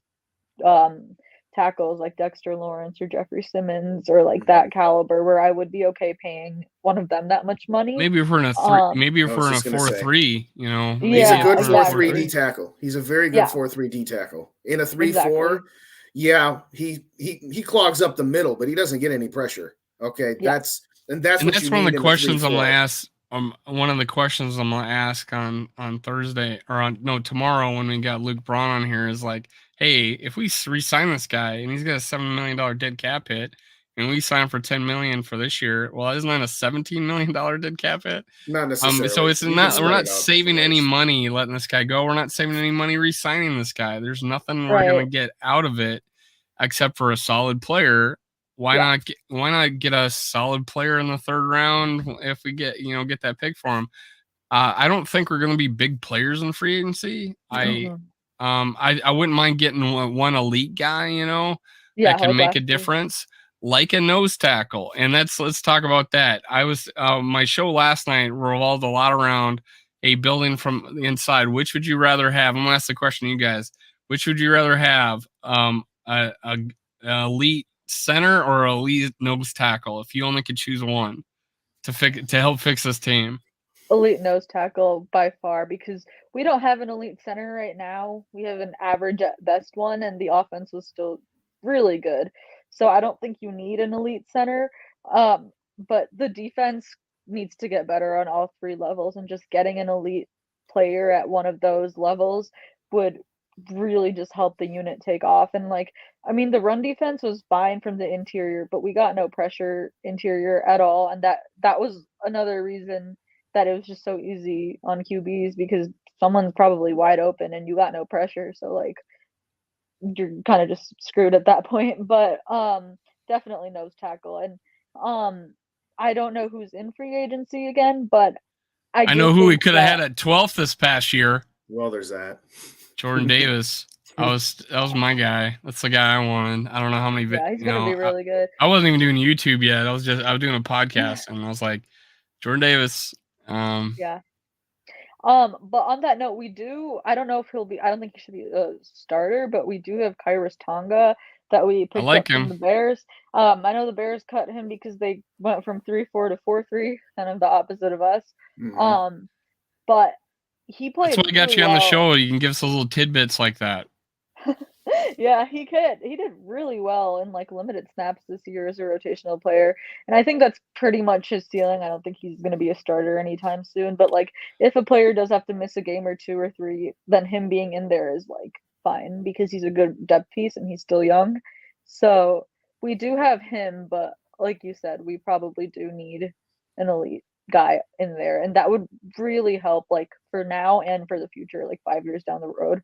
um tackles like Dexter Lawrence or Jeffrey Simmons, or like that caliber, where I would be okay paying one of them that much money. Maybe if we're in a three, maybe if I we're was in a just gonna say. 4-3, you know, Yeah, He's a good exactly. 4-3 D tackle. He's a very good Yeah. 4-3 D tackle. In a 3-4, Exactly. yeah, he clogs up the middle, but he doesn't get any pressure. Okay, Yeah. that's what you one of need the in questions a 3-4. I'm gonna ask. One of the questions I'm gonna ask on Thursday, or tomorrow when we got Luke Braun on here, is like, hey, if we re-sign this guy and he's got a $7 million dead cap hit, and we sign for $10 million for this year, well, isn't that a $17 million dead cap hit? Not necessarily. So it's You can not. We're spread not it out saving different any ways. money letting this guy go. We're not saving any money re-signing this guy. There's nothing we're Right. gonna get out of it except for a solid player. Why not get a solid player in the third round if we get that pick for him? I don't think we're going to be big players in free agency. I wouldn't mind getting one elite guy, Yeah, that can like make a last year. difference, like a nose tackle. And let's talk about that. I was my show last night revolved a lot around a building from the inside. Which would you rather have? I'm gonna ask the question to you guys. Which would you rather have? A elite center or elite nose tackle, if you only could choose one to help fix this team? Elite nose tackle by far, because we don't have an elite center right now. We have an average at best one, and the offense was still really good. So I don't think you need an elite center. But the defense needs to get better on all three levels, and just getting an elite player at one of those levels would really just help the unit take off. And like, I mean, the run defense was fine from the interior, but we got no pressure interior at all, and that was another reason that it was just so easy on QBs, because someone's probably wide open and you got no pressure. So like, you're kind of just screwed at that point. But definitely nose tackle. And I don't know who's in free agency again, but I know who we could have had at 12th this past year. Well, there's that. Jordan Davis. That was my guy. That's the guy I wanted. I don't know how many. Yeah, he's gonna be really good. I wasn't even doing YouTube yet. I was doing a podcast, and I was like, Jordan Davis. Yeah. But on that note, I don't know if I don't think he should be a starter, but we do have Kairos Tonga that we picked like up from him. the Bears. I know the Bears cut him because they went from 3-4 to 4-3, kind of the opposite of us. But he played. That's what got you on the show. You can give us a little tidbits like that. Yeah, he could. He did really well in like limited snaps this year as a rotational player. And I think that's pretty much his ceiling. I don't think he's going to be a starter anytime soon. But like, if a player does have to miss a game or two or three, then him being in there is like fine, because he's a good depth piece and he's still young. So we do have him, but like you said, we probably do need an elite guy in there. And that would really help, like for now and for the future, like 5 years down the road.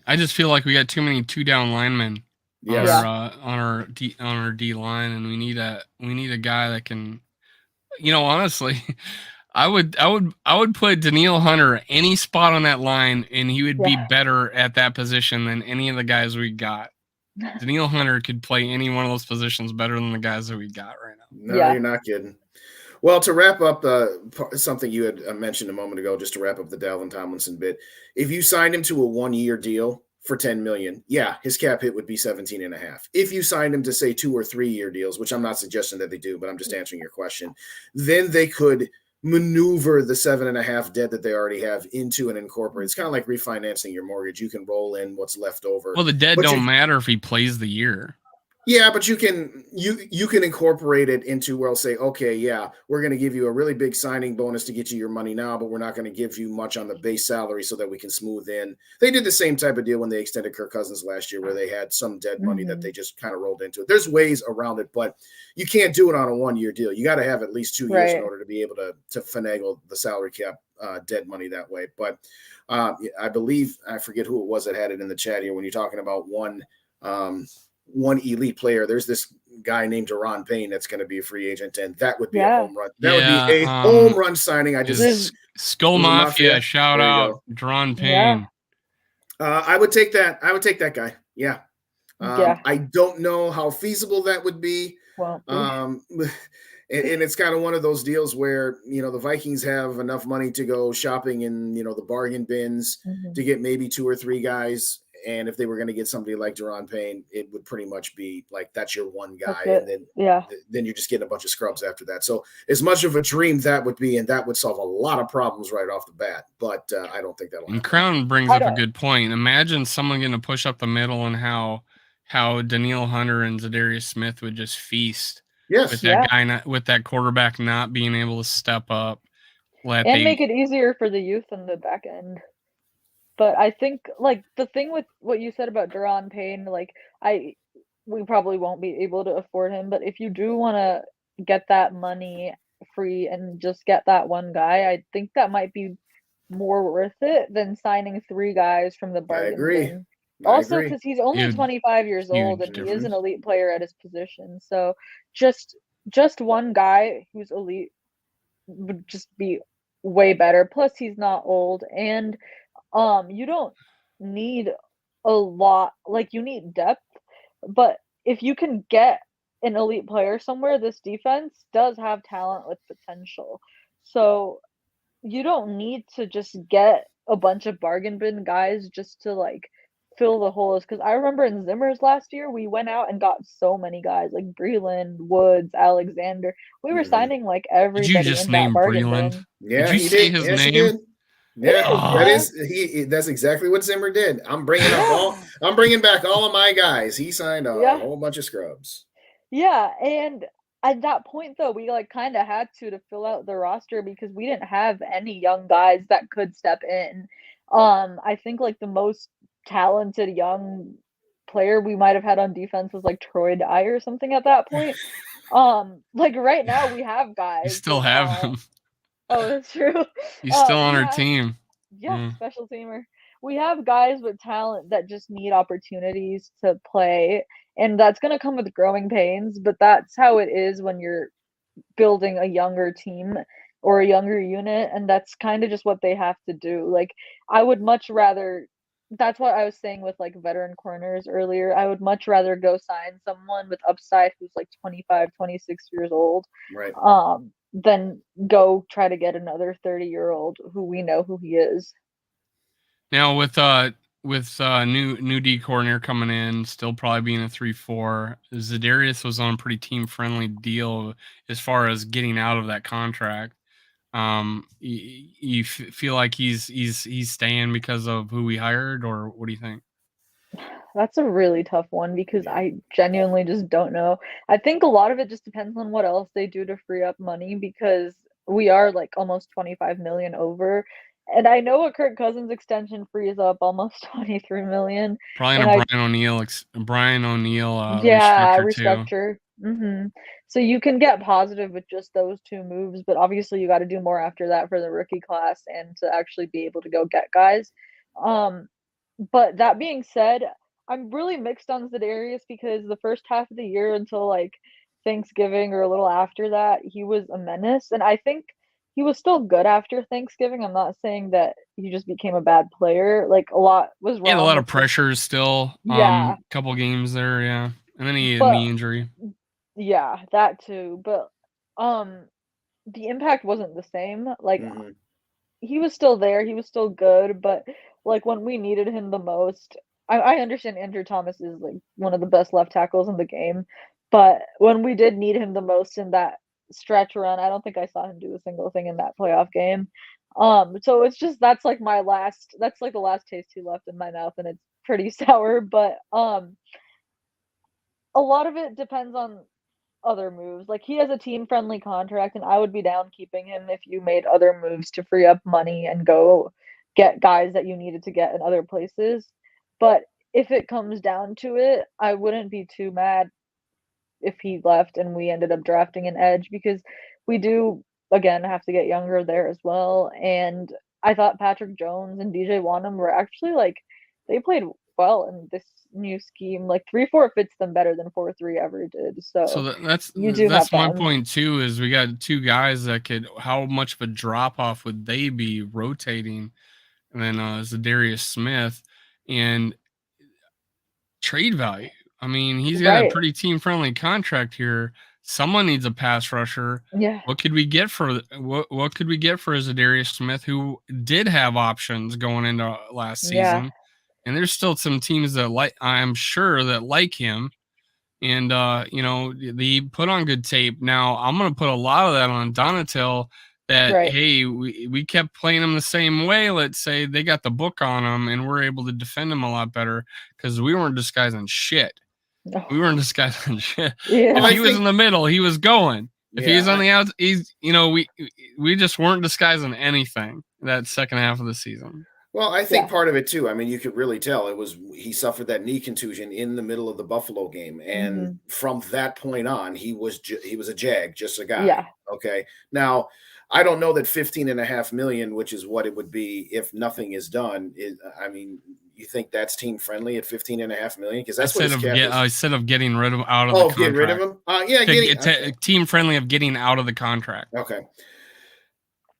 I just feel like we got too many 2-down linemen on our D line, and we need a guy that can, honestly, I would put Danielle Hunter any spot on that line, and he would be better at that position than any of the guys we got. Danielle Hunter could play any one of those positions better than the guys that we got right now. No, you're not kidding. Well, to wrap up something you had mentioned a moment ago, just to wrap up the Dalvin Tomlinson bit, if you signed him to a 1-year deal for $10 million, yeah, his cap hit would be 17.5. If you signed him to say 2 or 3 year deals, which I'm not suggesting that they do, but I'm just answering your question, then they could maneuver the 7.5 debt that they already have into and incorporate. It's kind of like refinancing your mortgage. You can roll in what's left over. Well, the debt don't matter if he plays the year. Yeah, but you can incorporate it into where I'll say, okay, yeah, we're going to give you a really big signing bonus to get you your money now, but we're not going to give you much on the base salary so that we can smooth in. They did the same type of deal when they extended Kirk Cousins last year, where they had some dead money that they just kind of rolled into it. There's ways around it, but you can't do it on a 1-year deal. You got to have at least 2 years in order to be able to finagle the salary cap dead money that way. But I believe I forget who it was that had it in the chat here when you're talking about one elite player. There's this guy named Deron Payne that's going to be a free agent, and that would be a home run. That would be a home run signing. I just Skull Mafia. Shout out Deron Payne. I would take that. I would take that guy. Yeah. I don't know how feasible that would be. And it's kind of one of those deals where, the Vikings have enough money to go shopping in, the bargain bins to get maybe 2 or 3 guys. And if they were going to get somebody like Deron Payne, it would pretty much be like, that's your one guy. And then you're just getting a bunch of scrubs after that. So as much of a dream that would be, and that would solve a lot of problems right off the bat. But I don't think that'll happen. And Crown brings up a good point. Imagine someone going to push up the middle and how Danielle Hunter and Zadarius Smith would just feast. Yes. With that guy, with that quarterback not being able to step up. Make it easier for the youth on the back end. But I think, like, the thing with what you said about Deron Payne, like, we probably won't be able to afford him, but if you do want to get that money free and just get that one guy, I think that might be more worth it than signing 3 guys from the bargain bin. Also, because he's only 25 years old and he is an elite player at his position. So just one guy who's elite would just be way better. Plus, he's not old, and you don't need a lot. Like, you need depth, but if you can get an elite player somewhere, this defense does have talent with potential. So you don't need to just get a bunch of bargain bin guys just to, like, fill the holes. Because I remember in Zimmer's last year, we went out and got so many guys like Breland, Woods, Alexander. We were signing like everybody. Did you just name Breland? Yeah, did you say his name? Yeah, that's exactly what Zimmer did. I'm bringing back all of my guys. He signed a whole bunch of scrubs. Yeah, and at that point though, we like kind of had to fill out the roster because we didn't have any young guys that could step in. I think like the most talented young player we might have had on defense was like Troy Dye or something at that point. Like right now we have guys. You still have him. Oh, that's true. He's still on our team. Yeah, special teamer. We have guys with talent that just need opportunities to play, and that's going to come with growing pains, but that's how it is when you're building a younger team or a younger unit, and that's kind of just what they have to do. Like, I would much rather, that's what I was saying with like veteran corners earlier. I would much rather go sign someone with upside who's like 25, 26 years old. Right. Then go try to get another 30-year-old who we know who he is. Now with new D coordinator coming in, still probably being a 3-4. Zadarius was on a pretty team friendly deal as far as getting out of that contract. You feel like he's staying because of who we hired, or what do you think? That's a really tough one because I genuinely just don't know. I think a lot of it just depends on what else they do to free up money because we are like almost 25 million over. And I know a Kirk Cousins extension frees up almost 23 million. Probably a Brian O'Neill restructure. So you can get positive with just those 2 moves, but obviously you got to do more after that for the rookie class and to actually be able to go get guys. But that being said, I'm really mixed on Zadarius because the first half of the year until like Thanksgiving or a little after that, he was a menace. And I think he was still good after Thanksgiving. I'm not saying that he just became a bad player. Like a lot was wrong. He had a lot of pressure still. Couple games there, yeah. And then he had a knee injury. Yeah, that too. But the impact wasn't the same. Like he was still there, he was still good, but like when we needed him the most, I understand Andrew Thomas is like one of the best left tackles in the game, but when we did need him the most in that stretch run, I don't think I saw him do a single thing in that playoff game. So it's just that's like the last taste he left in my mouth, and it's pretty sour. But a lot of it depends on other moves. Like, he has a team-friendly contract, and I would be down keeping him if you made other moves to free up money and go get guys that you needed to get in other places. But if it comes down to it, I wouldn't be too mad if he left and we ended up drafting an edge, because we do, again, have to get younger there as well. And I thought Patrick Jones and DJ Wanham were actually, like, they played well in this new scheme. Like, 3-4 fits them better than 4-3 ever did. So So you do have that's my them. point too. Is we got two guys that could. How much of a drop off would they be rotating? And then Zadarius Smith and trade value. I mean, he's got a Right. pretty team friendly contract here. Someone needs a pass rusher. Yeah. What could we get for what could we get for Zadarius Smith, who did have options going into last Yeah. season? And there's still some teams that I'm sure that like him. And they put on good tape. Now I'm gonna put a lot of that on Donatil. That Right. hey, we kept playing him the same way. Let's say they got the book on him, and we're able to defend him a lot better because we weren't disguising shit. We Oh, weren't disguising shit. Well, If yeah. he was in the middle, he was going. If he's on yeah. the outs, we just weren't disguising anything that second half of the season. Well, I think Yeah. part of it too. I mean, you could really tell he suffered that knee contusion in the middle of the Buffalo game, and Mhm. from that point on, he was a jag, just a guy. Yeah. Okay, now I don't know that 15.5 million, which is what it would be if nothing is done. I mean, you think that's team friendly at 15.5 million? Because that's what his cap is. Instead of getting rid of out of the Oh, contract. getting rid of him? Yeah, okay. Team friendly of getting out of the contract. Okay.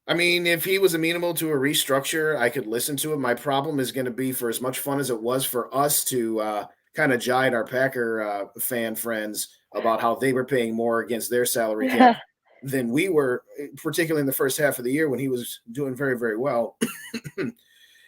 I mean, if he was amenable to a restructure, I could listen to it. My problem is going to be, for as much fun as it was for us to kind of jide our Packer fan friends about how they were paying more against their salary cap Yeah. than we were, particularly in the first half of the year when he was doing very, very well.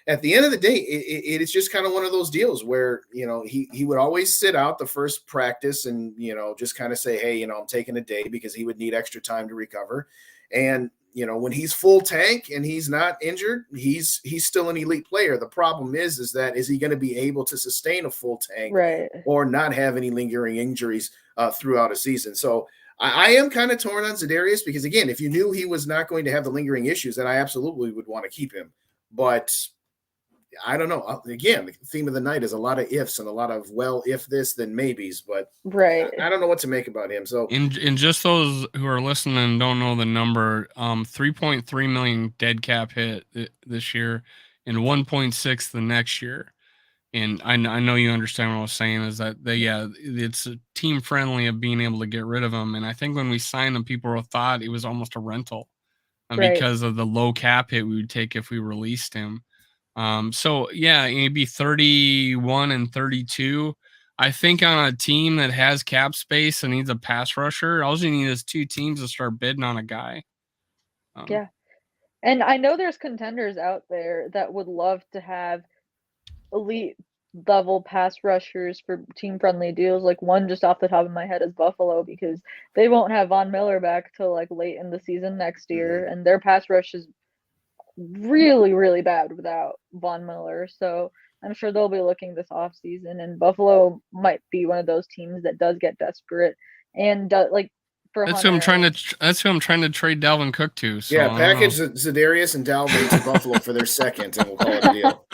At the end of the day, it's just kind of one of those deals where, he would always sit out the first practice and, just kind of say, hey, I'm taking a day, because he would need extra time to recover. And, when he's full tank and he's not injured, he's still an elite player. The problem is he going to be able to sustain a full tank Right. or not have any lingering injuries throughout a season? So I am kind of torn on Zadarius, because, again, if you knew he was not going to have the lingering issues, then I absolutely would want to keep him. But I don't know. Again, the theme of the night is a lot of ifs and a lot of, well, if this, then maybes. But Right. I don't know what to make about him. So, in just those who are listening and don't know the number, 3.3 million dead cap hit this year, and 1.6 the next year. And I know you understand what I was saying, is that it's team friendly of being able to get rid of him. And I think when we signed him, people thought it was almost a rental Right. because of the low cap hit we would take if we released him. So yeah, maybe 31 and 32. I think on a team that has cap space and needs a pass rusher, all you need is two teams to start bidding on a guy. Yeah. And I know there's contenders out there that would love to have elite level pass rushers for team friendly deals. Like, one just off the top of my head is Buffalo, because they won't have Von Miller back till like late in the season next year, and their pass rush is really, really bad without Von Miller. So I'm sure they'll be looking this off season, and Buffalo might be one of those teams that does get desperate and like for That's who I'm Hunter. trying to trade Dalvin Cook to. So yeah, package Zadarius and Dalvin to Buffalo for their second, and we'll call it a deal.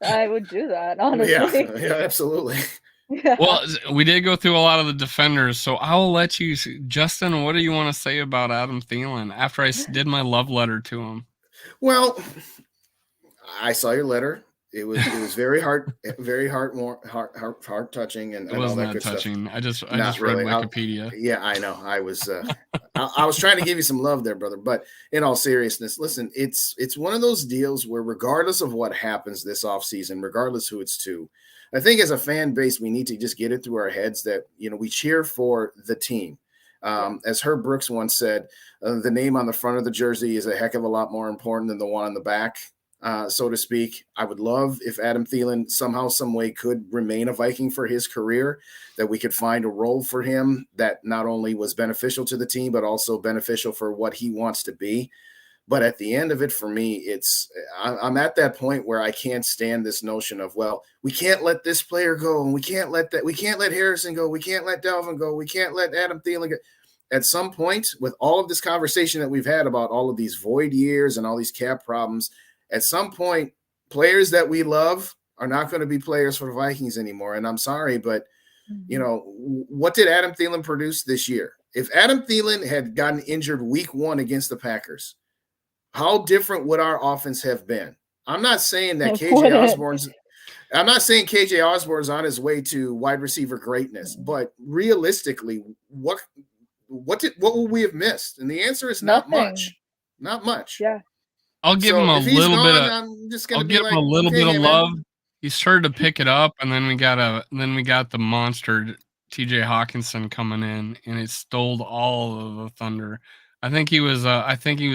I would do that, honestly. Yeah, absolutely. Yeah. Well, we did go through a lot of the defenders, so I'll let you, Justin. What do you want to say about Adam Thielen after I did my love letter to him? Well, I saw your letter. It was very heart touching, and It was all that not good touching. stuff. I just Not read really. Wikipedia. Yeah, I know. I was I was trying to give you some love there, brother. But in all seriousness, listen, it's one of those deals where, regardless of what happens this offseason, regardless who it's to, I think as a fan base, we need to just get it through our heads that, we cheer for the team. As Herb Brooks once said, the name on the front of the jersey is a heck of a lot more important than the one on the back, so to speak. I would love if Adam Thielen somehow, some way could remain a Viking for his career, that we could find a role for him that not only was beneficial to the team, but also beneficial for what he wants to be. But at the end of it, for me, I'm at that point where I can't stand this notion of, well, we can't let this player go, and we can't let Harrison go, we can't let Dalvin go, we can't let Adam Thielen go. At some point, with all of this conversation that we've had about all of these void years and all these cap problems, at some point, players that we love are not going to be players for the Vikings anymore. And I'm sorry, but what did Adam Thielen produce this year? If Adam Thielen had gotten injured week 1 against the Packers, how different would our offense have been? I'm not saying that I'm not saying KJ Osborne's on his way to wide receiver greatness, but realistically, what will we have missed? And the answer is not much. Not much. Yeah. I'll give him a little bit of I'm just gonna be like, a little okay, bit of man. love. He started to pick it up, and then we got the monster TJ Hawkinson coming in, and it stole all of the thunder. I think he was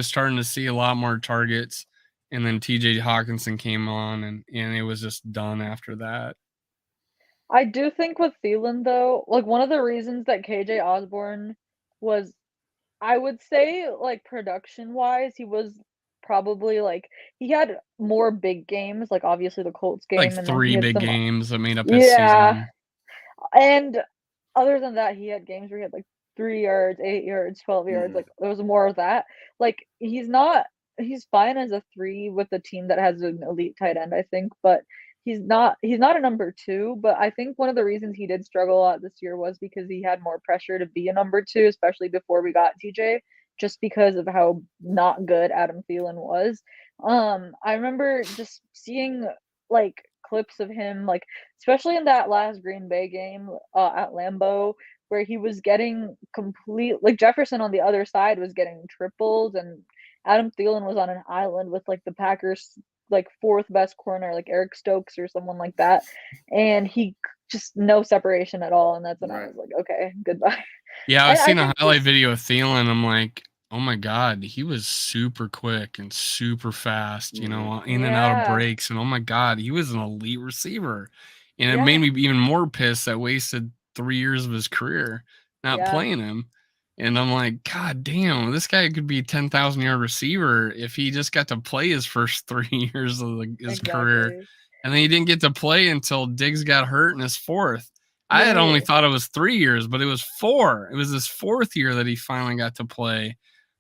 starting to see a lot more targets, and then TJ Hawkinson came on, and it was just done after that. I do think with Thielen, though, like, one of the reasons that KJ Osborne was, I would say, like, production-wise, he was probably, like, he had more big games, like, obviously the Colts game, Like and then 3 he had big some games that made up his season. And other than that, he had games where he had, like, 3 yards, 8 yards, 12 yards, like, there was more of that. Like, he's fine as a 3 with a team that has an elite tight end, I think, but he's not a number 2, but I think one of the reasons he did struggle a lot this year was because he had more pressure to be a number 2, especially before we got TJ, just because of how not good Adam Thielen was. I remember just seeing, like, clips of him, like, especially in that last Green Bay game, at Lambeau, where he was getting like, Jefferson on the other side was getting triples, and Adam Thielen was on an island with, like, the Packers, like, 4th best corner, like Eric Stokes or someone like that, and he just no separation at all, and that's when I was like, okay, goodbye. Yeah, I've seen a highlight video of Thielen. I'm like, oh my God, he was super quick and super fast, in and out of breaks. And oh my God, he was an elite receiver. And it made me even more pissed that wasted 3 years of his career not playing him. And I'm like, God damn, this guy could be a 10,000-yard receiver if he just got to play his first 3 years of his career. And then he didn't get to play until Diggs got hurt in his 4th. I had only thought it was 3 years, but it was 4. It was his 4th year that he finally got to play.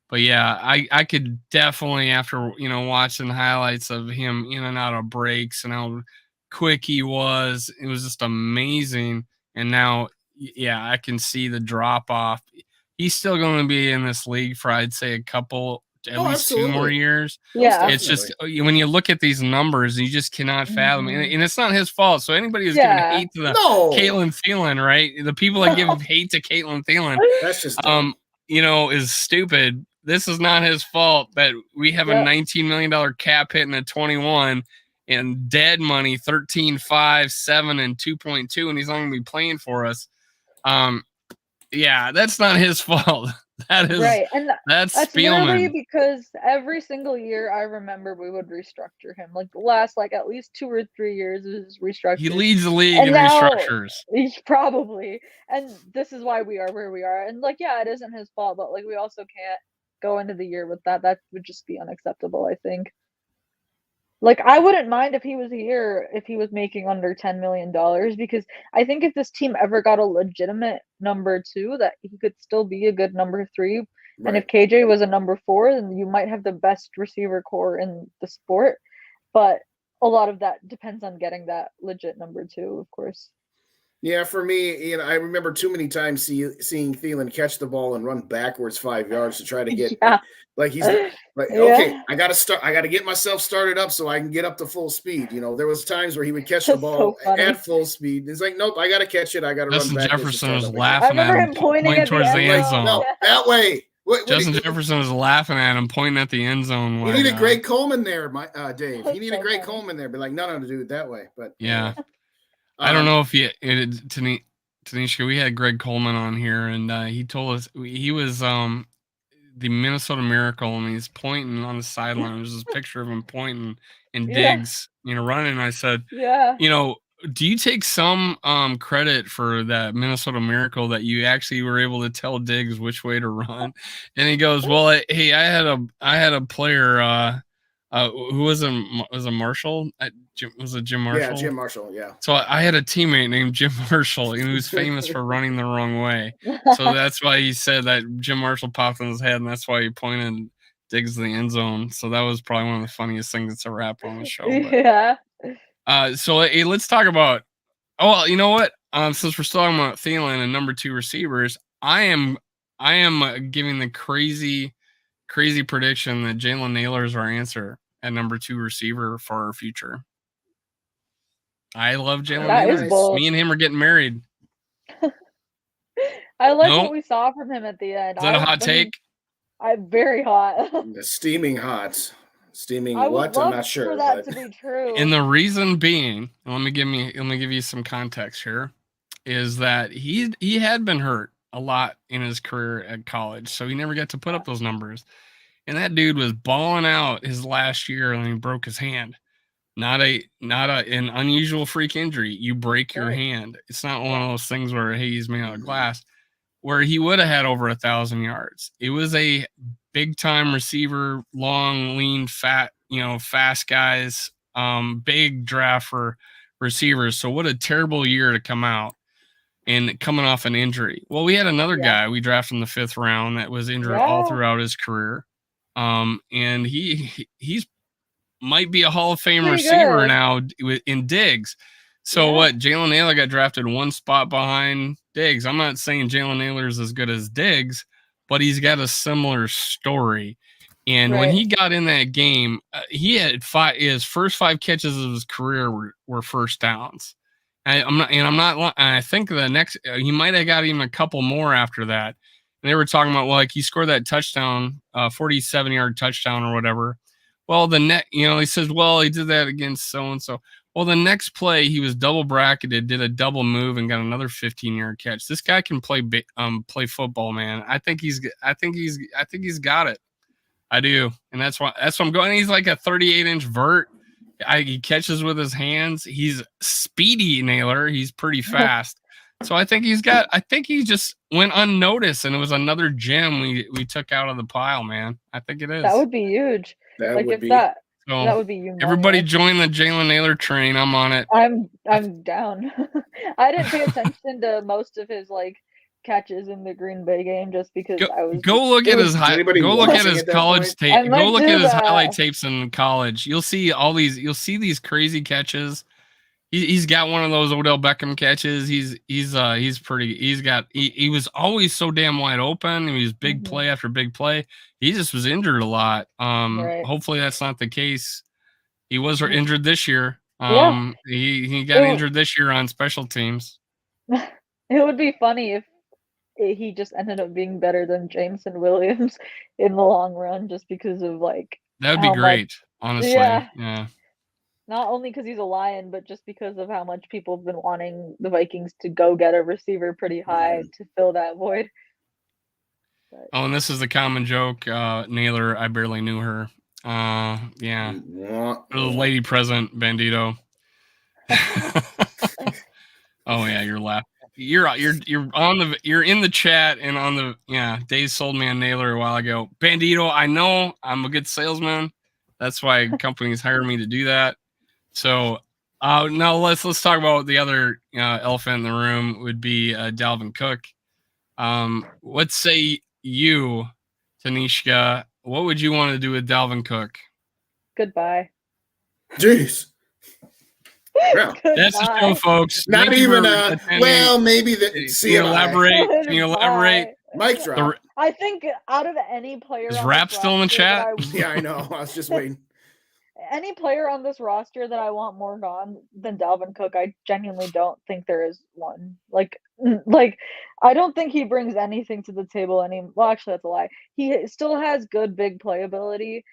But yeah, I could definitely, after watching highlights of him in and out of breaks and how quick he was, it was just amazing. And now, yeah, I can see the drop off. He's still going to be in this league for, I'd say, at least 2 more years. Yeah, it's just when you look at these numbers, you just cannot fathom, and it's not his fault. So anybody who's giving hate to the Caitlin Thielen, right? The people that give hate to Caitlin Thielen, that's just is stupid. This is not his fault that we have a $19 million cap hit in a 21 and dead money 13, 5, 7, and 2.2, and he's not going to be playing for us. Yeah, that's not his fault. That is right, and that's literally Spielman. because every single year I remember we would restructure him. Like the last, at least 2 or 3 years is restructured. He leads the league in restructures. Probably, and this is why we are where we are. And it isn't his fault, but we also can't go into the year with that. That would just be unacceptable, I think. I wouldn't mind if he was here, if he was making under $10 million, because I think if this team ever got a legitimate number 2, that he could still be a good number 3. Right. And if KJ was a number 4, then you might have the best receiver core in the sport. But a lot of that depends on getting that legit number 2, of course. Yeah, for me, I remember too many times seeing Thielen catch the ball and run backwards 5 yards to try to get he's okay, I got to get myself started up so I can get up to full speed. There was times where he would catch the ball at full speed. It's like, nope, I got to catch it. I got to run backwards. Jefferson was laughing at him, pointing towards the end zone. No, that way. Justin Jefferson was laughing at him, pointing at the end zone. You need a Greg Coleman there, Dave. You need a Greg Coleman there. Be like, no, dude, that way. But yeah. I don't know if Tanishka, we had Greg Coleman on here, and he told us he was the Minnesota Miracle, and he's pointing on the sideline. There's this picture of him pointing and Diggs, running. And I said, do you take some credit for that Minnesota Miracle that you actually were able to tell Diggs which way to run? And he goes, "Well, hey, I had a player who was a Marshall. Was it Jim Marshall? Yeah, Jim Marshall. Yeah. So I had a teammate named Jim Marshall, and he was famous for running the wrong way. So that's why he said that Jim Marshall popped in his head, and that's why he pointed Diggs in the end zone. So that was probably one of the funniest things that's ever happened on the show. But Yeah. so hey, let's talk about. Oh, well, you know what? Since we're still talking about Thielen and number 2 receivers, I am giving the crazy prediction that Jalen Naylor is our answer at number 2 receiver for our future. I love Jalen That Naylor. is bold. Me and him are getting married. I like Nope. what we saw from him at the end. Is that a hot take? I'm very hot. Steaming hot. Steaming I would what? love I'm not sure. for that to be true. And the reason being, let me give you some context here, is that he had been hurt a lot in his career at college, so he never got to put up those numbers. And that dude was balling out his last year, and he broke his hand. Not an unusual freak injury. You break your hand. It's not one of those things where, hey, he's made out of glass, where he would have had over 1,000 yards. It was a big time receiver, long, lean, fat, fast guys, big draft for receivers. So what a terrible year to come out and coming off an injury. Well, we had another guy we drafted in the 5th round that was injured all throughout his career. And he's might be a Hall of Fame receiver now in Diggs. So what? Jalen Naylor got drafted 1 spot behind Diggs. I'm not saying Jalen Naylor is as good as Diggs, but he's got a similar story. And when he got in that game, he had his first 5 catches of his career were first downs. I think the next he might have got even a couple more after that. And they were talking about, well, like he scored that touchdown, 47-yard touchdown or whatever. Well, he says, well, he did that against so-and-so. Well, the next play, he was double bracketed, did a double move, and got another 15-yard catch. This guy can play football, man. I think he's got it. I do, and that's why I'm going. He's like a 38-inch vert. He catches with his hands. He's speedy, Naylor. He's pretty fast. So I think he just went unnoticed, and it was another gem we took out of the pile, man. I think it is. That would be huge. That like would if be. that So that would be humongous. Everybody join the Jalen Naylor train. I'm on it. I'm down. I didn't pay attention to most of his catches in the Green Bay game just because I was go look at his college tape. Go look at his highlight tapes in college. You'll see these crazy catches. He's got one of those Odell Beckham catches. He's pretty. He was always so damn wide open. He was big play after big play. He just was injured a lot. Hopefully that's not the case. He was injured this year. He got injured this year on special teams. It would be funny if he just ended up being better than Jameson Williams in the long run, just because of that would be great. Honestly, yeah. Not only because he's a Lion, but just because of how much people have been wanting the Vikings to go get a receiver pretty high to fill that void. But. Oh, and this is the common joke. Naylor, I barely knew her. Yeah. The lady present, Bandito. Oh yeah, you're laughing. You're in the chat and on the Dave sold me on Naylor a while ago. Bandito, I know I'm a good salesman. That's why companies hire me to do that. So now let's talk about the other elephant in the room would be Dalvin Cook. What say you, Tanishka? What would you want to do with Dalvin Cook? Goodbye. Jeez. Yeah. That's the show, folks. Not Thank even maybe Can you elaborate? Can you elaborate? Mic drop. I think out of any player, is Rap still in the chat? Yeah, I know. I was just waiting. Any player on this roster that I want more gone than Dalvin Cook, I genuinely don't think there is one. Like I don't think he brings anything to the table well, actually that's a lie. He still has good big playability.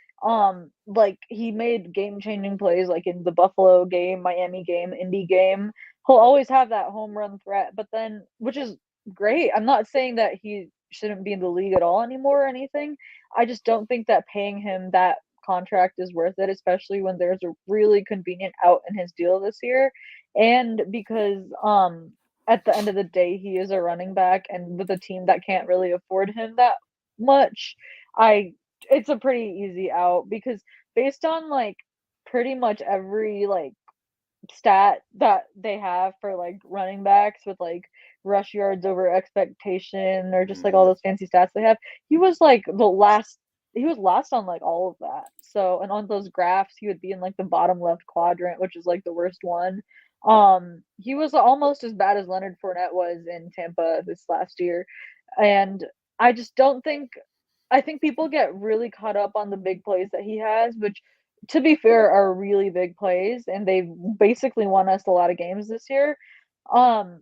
He made game-changing plays like in the Buffalo game, Miami game, Indy game. He'll always have that home run threat, but then which is great. I'm not saying that he shouldn't be in the league at all anymore or anything. I just don't think that paying him that contract is worth it, especially when there's a really convenient out in his deal this year. And because at the end of the day, he is a running back, and with a team that can't really afford him that much, it's a pretty easy out because based on like pretty much every like stat that they have for like running backs with like rush yards over expectation or just like all those fancy stats they have, he was like he was last on like all of that. So, and on those graphs, he would be in like the bottom left quadrant, which is like the worst one. He was almost as bad as Leonard Fournette was in Tampa this last year. And I just don't think, I think people get really caught up on the big plays that he has, which to be fair are really big plays, and they've basically won us a lot of games this year. Um,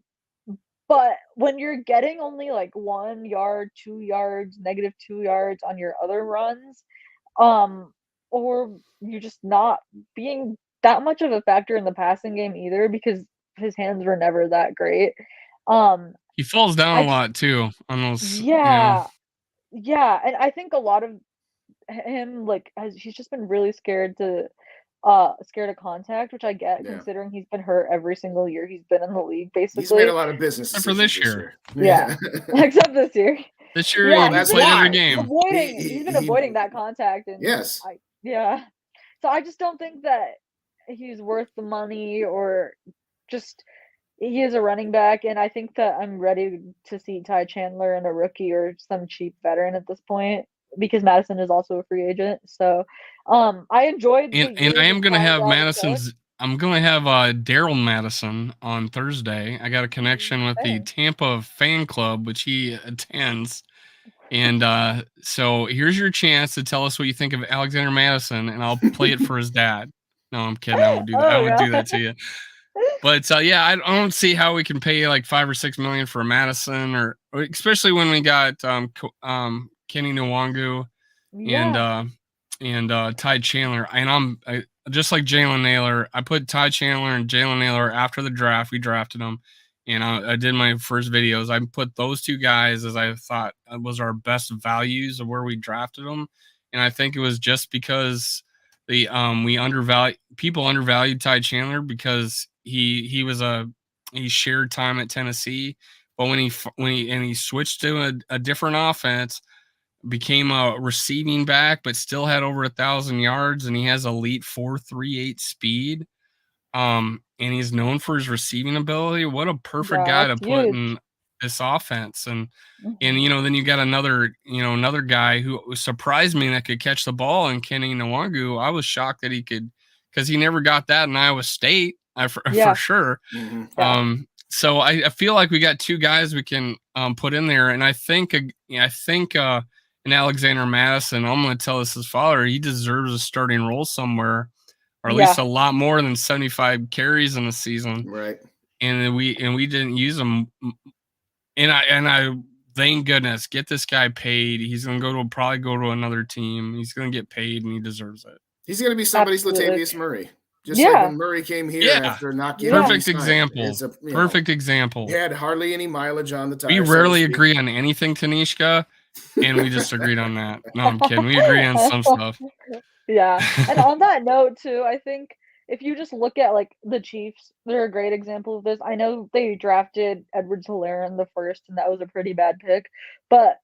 but when you're getting only like 1 yard, 2 yards, -2 yards on your other runs, um, or you're just not being that much of a factor in the passing game either because his hands were never that great. He falls down I a just lot too on those, yeah, yeah, and I think a lot of him like he's just been really scared of contact, which I get Yeah. considering he's been hurt every single year he's been in the league He's made basically. a lot of business except for decisions this year. Yeah. Except this year. This year Yeah, he That's played every why. game. he's been avoiding that contact and Yes. yeah. So I just don't think that he's worth the money or just he is a running back, and I think that I'm ready to see Ty Chandler and a rookie or some cheap veteran at this point because Madison is also a free agent. So, I enjoyed the And I years am of gonna Ty have Dalvin Cook. I'm gonna have Daryl Madison on Thursday. I got a connection with the Dang. Tampa fan club, which he attends. And so here's your chance to tell us what you think of Alexander Madison, and I'll play it for his dad. No, I'm kidding. I won't do that. I Oh would do god. that to you. But yeah, I don't see how we can pay like $5 or $6 million for Madison, or especially when we got Kenny Nwangu Yeah. and Ty Chandler. And just like Jalen Naylor, I put Ty Chandler and Jalen Naylor after the draft. We drafted them, and I did my first videos. I put those two guys as I thought was our best values of where we drafted them, and I think it was just because we undervalued Ty Chandler because he shared time at Tennessee, but when he switched to a different offense, became a receiving back, but still had over 1,000 yards, and he has elite 4.38 speed. And he's known for his receiving ability. What a perfect Yeah, guy to that's put huge. in this offense. And Mhm. then you got another guy who surprised me that could catch the ball, and Kenny Nwangu. I was shocked that he could, because he never got that in Iowa State, for Yeah. sure. Yeah. So I feel like we got two guys we can put in there, and I think in Alexander Madison, I'm going to tell this his father, he deserves a starting role somewhere, or at least Yeah. a lot more than 75 carries in the season. Right. And we didn't use him. And I thank goodness, get this guy paid. He's going to probably go to another team. He's going to get paid, and he deserves it. He's going to be somebody's Absolutely. Latavius Murray. Just like Yeah. when Murray came here Yeah. after not getting Perfect re-signed. example. It's Perfect example. He had hardly any mileage on the tire. We so to rarely speak. agree on anything, Tanishka, and we just agreed on that. No, I'm kidding. We agree on some stuff. Yeah. And on that note too, I think if you just look at like the Chiefs, they're a great example of this. I know they drafted Edwards-Helaire in the first, and that was a pretty bad pick. But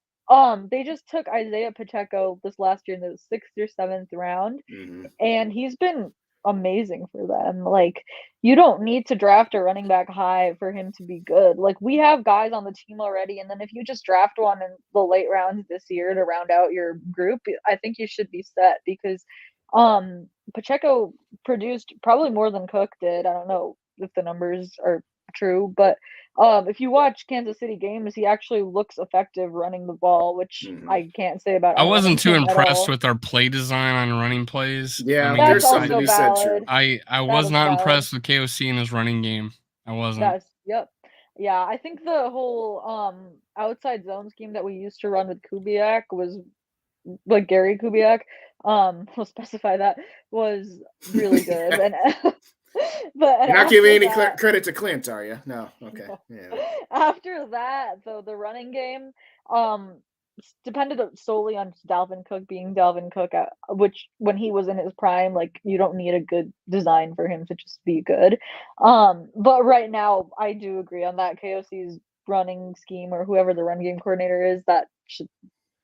they just took Isaiah Pacheco this last year in the 6th or 7th round, and he's been amazing for them. Like, you don't need to draft a running back high for him to be good. Like, we have guys on the team already, and then if you just draft one in the late rounds this year to round out your group, I think you should be set because Pacheco produced probably more than Cook did. I don't know if the numbers are true, but if you watch Kansas City games, he actually looks effective running the ball, which I can't say about I our wasn't too running game at impressed all. with our play design on running plays. Yeah, I mean, That's there's something to also be said. True. valid. I That was is not valid. impressed with KOC in his running game. I wasn't. Yep. Yeah, I think the whole outside zone scheme that we used to run with Kubiak was like Gary Kubiak, we'll specify that, was really good. And but You're not giving any that, credit to Clint, are you? No. Okay. no. Yeah. After that, though, the running game, depended solely on Dalvin Cook being Dalvin Cook, which when he was in his prime, like you don't need a good design for him to just be good. But right now, I do agree on that. KOC's running scheme or whoever the run game coordinator is, that should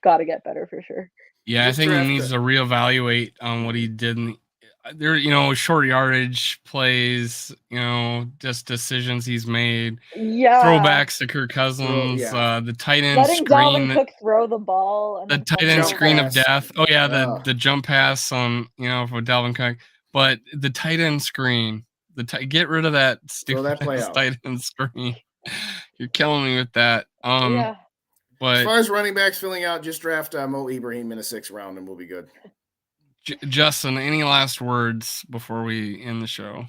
got to get better for sure. Yeah, I think he needs to reevaluate on what he did. There, short yardage plays, just decisions he's made. Yeah. Throwbacks to Kirk Cousins, the tight end letting screen. Dalvin Cook throw the ball. And the tight end screen of death. Oh, yeah, the jump pass on, for Dalvin Cook. But the tight end screen, get rid of that stupid tight end screen. You're killing me with that. Yeah. But as far as running backs filling out, just draft Mo Ibrahim in the 6th round and we'll be good. Justin, any last words before we end the show?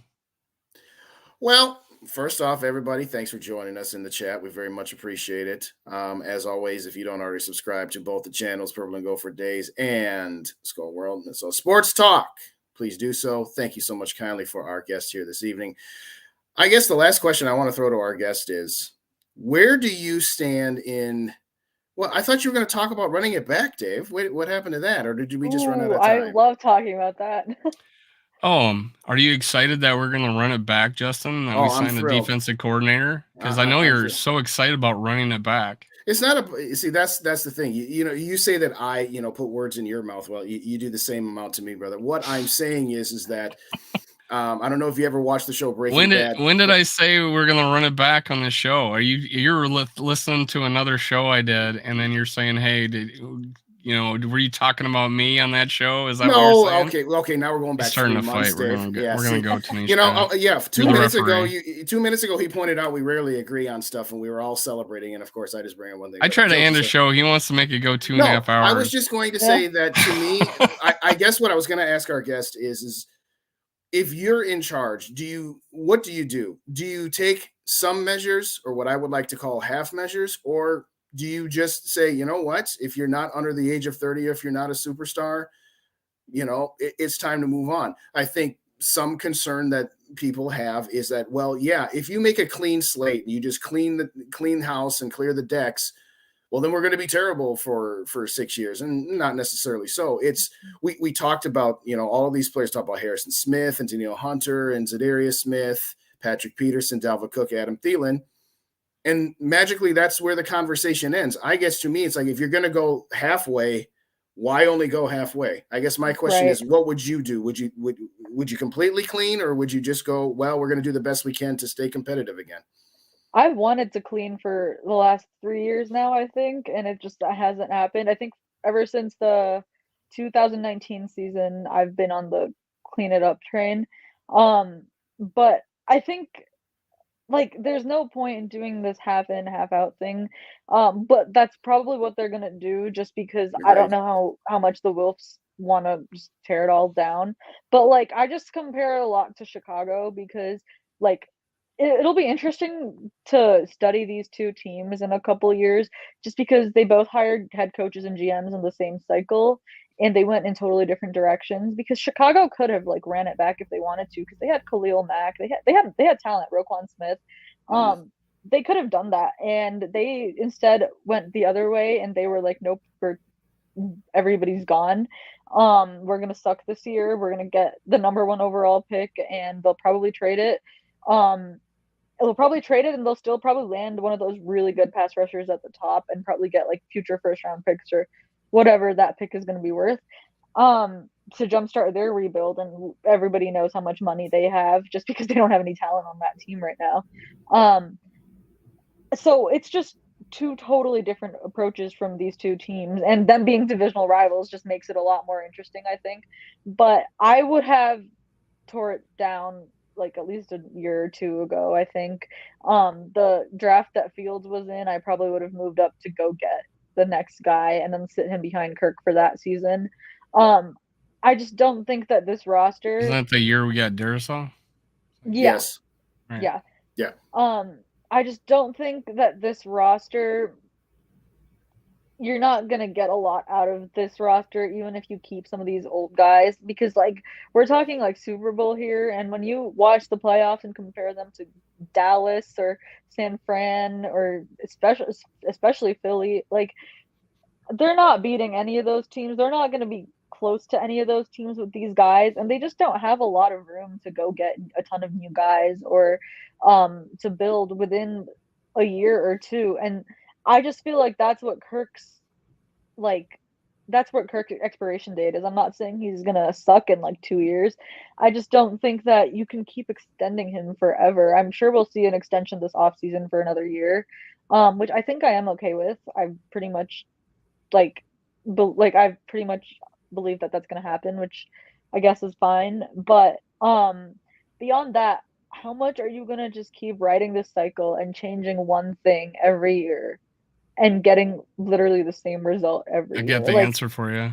Well, first off, everybody, thanks for joining us in the chat. We very much appreciate it. As always, if you don't already subscribe to both the channels, Purple and Gopher Days and Skull World, and so Sports Talk, please do so. Thank you so much kindly for our guest here this evening. I guess the last question I want to throw to our guest is, where do you stand in – well, I thought you were going to talk about running it back, Dave. Wait, what happened to that? Or did we just run out of time? I love talking about that. Are you excited that we're going to run it back, Justin? That we signed a defensive coordinator? Because I know you're so excited about running it back. It's not that's the thing. You say that I, put words in your mouth. Well, you do the same amount to me, brother. What I'm saying is that I don't know if you ever watched the show Breaking Bad. When did I say we're going to run it back on the show? You're listening to another show I did, and then you're saying, hey, were you talking about me on that show? Is that what you're saying? Okay. Now we're going back. Starting to fight. We're going to go to Tanishka. 2 minutes ago, he pointed out we rarely agree on stuff, and we were all celebrating. And of course, I just bring up one thing. I try to end a show. He wants to make it go 2.5 hours. I was just going to say that to me. I guess what I was going to ask our guest is if you're in charge, what do you do? Do you take some measures, or what I would like to call half measures, or do you just say, you know what, if you're not under the age of 30, or if you're not a superstar, it's time to move on? I think some concern that people have is that, well, yeah, if you make a clean slate, you just clean house and clear the decks, well, then we're going to be terrible for 6 years. And not necessarily so. We talked about, all of these players, talk about Harrison Smith and Danielle Hunter and Zadarius Smith, Patrick Peterson, Dalvin Cook, Adam Thielen. And magically, that's where the conversation ends. I guess to me, it's like, if you're going to go halfway, why only go halfway? I guess my question is, what would you do? Would you completely clean, or would you just go, well, we're going to do the best we can to stay competitive again? I've wanted to clean for the last 3 years now, I think, and it just hasn't happened. I think ever since the 2019 season, I've been on the clean it up train. But I think, like, there's no point in doing this half in, half out thing. But that's probably what they're gonna do, just because I don't know how much the Wilfs want to just tear it all down. But like, I just compare it a lot to Chicago, because like it'll be interesting to study these two teams in a couple of years, just because they both hired head coaches and GMs in the same cycle, and they went in totally different directions. Because Chicago could have like ran it back if they wanted to, because they had Khalil Mack, they had talent, Roquan Smith. They could have done that, and they instead went the other way, and they were like, nope, everybody's gone. We're gonna suck this year. We're gonna get the number 1 overall pick, and they'll probably trade it. They'll probably trade it, and they'll still probably land one of those really good pass rushers at the top, and probably get like future first round picks or whatever that pick is going to be worth, to jumpstart their rebuild. And everybody knows how much money they have, just because they don't have any talent on that team right now. So it's just two totally different approaches from these two teams, and them being divisional rivals just makes it a lot more interesting, I think. But I would have tore it down like at least a year or two ago, I think. The draft that Fields was in, I probably would have moved up to go get the next guy and then sit him behind Kirk for that season. I just don't think that this roster... Isn't that the year we got Darisaw? Yeah. Yes. Right. Yeah. I just don't think that this roster... You're not going to get a lot out of this roster, even if you keep some of these old guys, because like we're talking like Super Bowl here. And when you watch the playoffs and compare them to Dallas or San Fran, or especially Philly, like they're not beating any of those teams. They're not going to be close to any of those teams with these guys, and they just don't have a lot of room to go get a ton of new guys or to build within a year or two. And I just feel like like that's what Kirk's expiration date is. I'm not saying he's gonna suck in like 2 years. I just don't think that you can keep extending him forever. I'm sure we'll see an extension this offseason for another year, which I think I am okay with. I've pretty much like I've pretty much believed that that's gonna happen, which I guess is fine. But beyond that, how much are you gonna just keep riding this cycle and changing one thing every year and getting literally the same result every I year? get the Like, answer for you.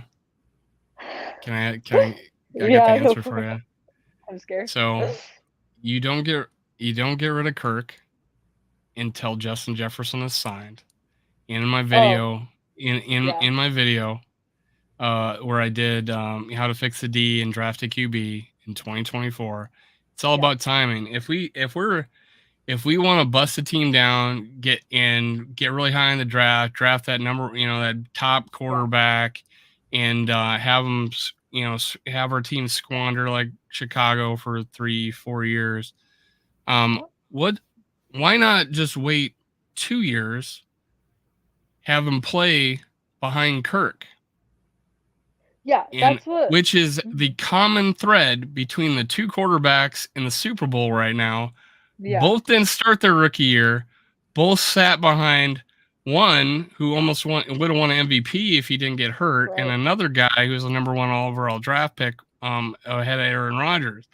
I get the yeah, go answer for for it. you. I'm scared. So you don't get rid of Kirk until Justin Jefferson is signed. In my video, Yeah. in my video, where I did how to fix the D and draft a QB in 2024, it's all about timing. If we want to bust a team down, get really high in the draft that number, that top quarterback, and have them, have our team squander like Chicago for 3-4 years. Why not just wait 2 years, have him play behind Kirk? Yeah, And that's what which is the common thread between the two quarterbacks in the Super Bowl right now. yeah. Both didn't start their rookie year. Both sat behind one who almost would have won an MVP if he didn't get hurt, and another guy who was the number 1 overall draft pick ahead of Aaron Rodgers.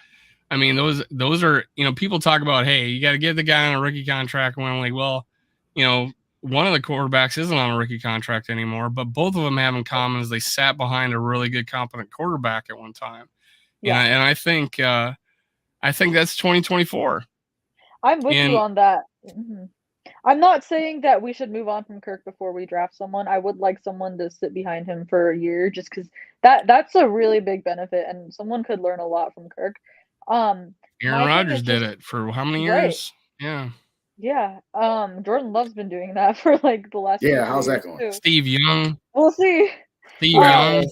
I mean, those are, people talk about, hey, you got to get the guy on a rookie contract. And I'm like, well, one of the quarterbacks isn't on a rookie contract anymore, but both of them have in common is they sat behind a really good, competent quarterback at one time. Yeah. And I think that's 2024. I'm with you on that. Mm-hmm. I'm not saying that we should move on from Kirk before we draft someone. I would like someone to sit behind him for a year, just because that's a really big benefit, and someone could learn a lot from Kirk. Aaron Rodgers did it for how many years? Yeah. Yeah. Jordan Love's been doing that for like the last. Yeah, how's that going? Too. Steve Young. We'll see. Steve Young.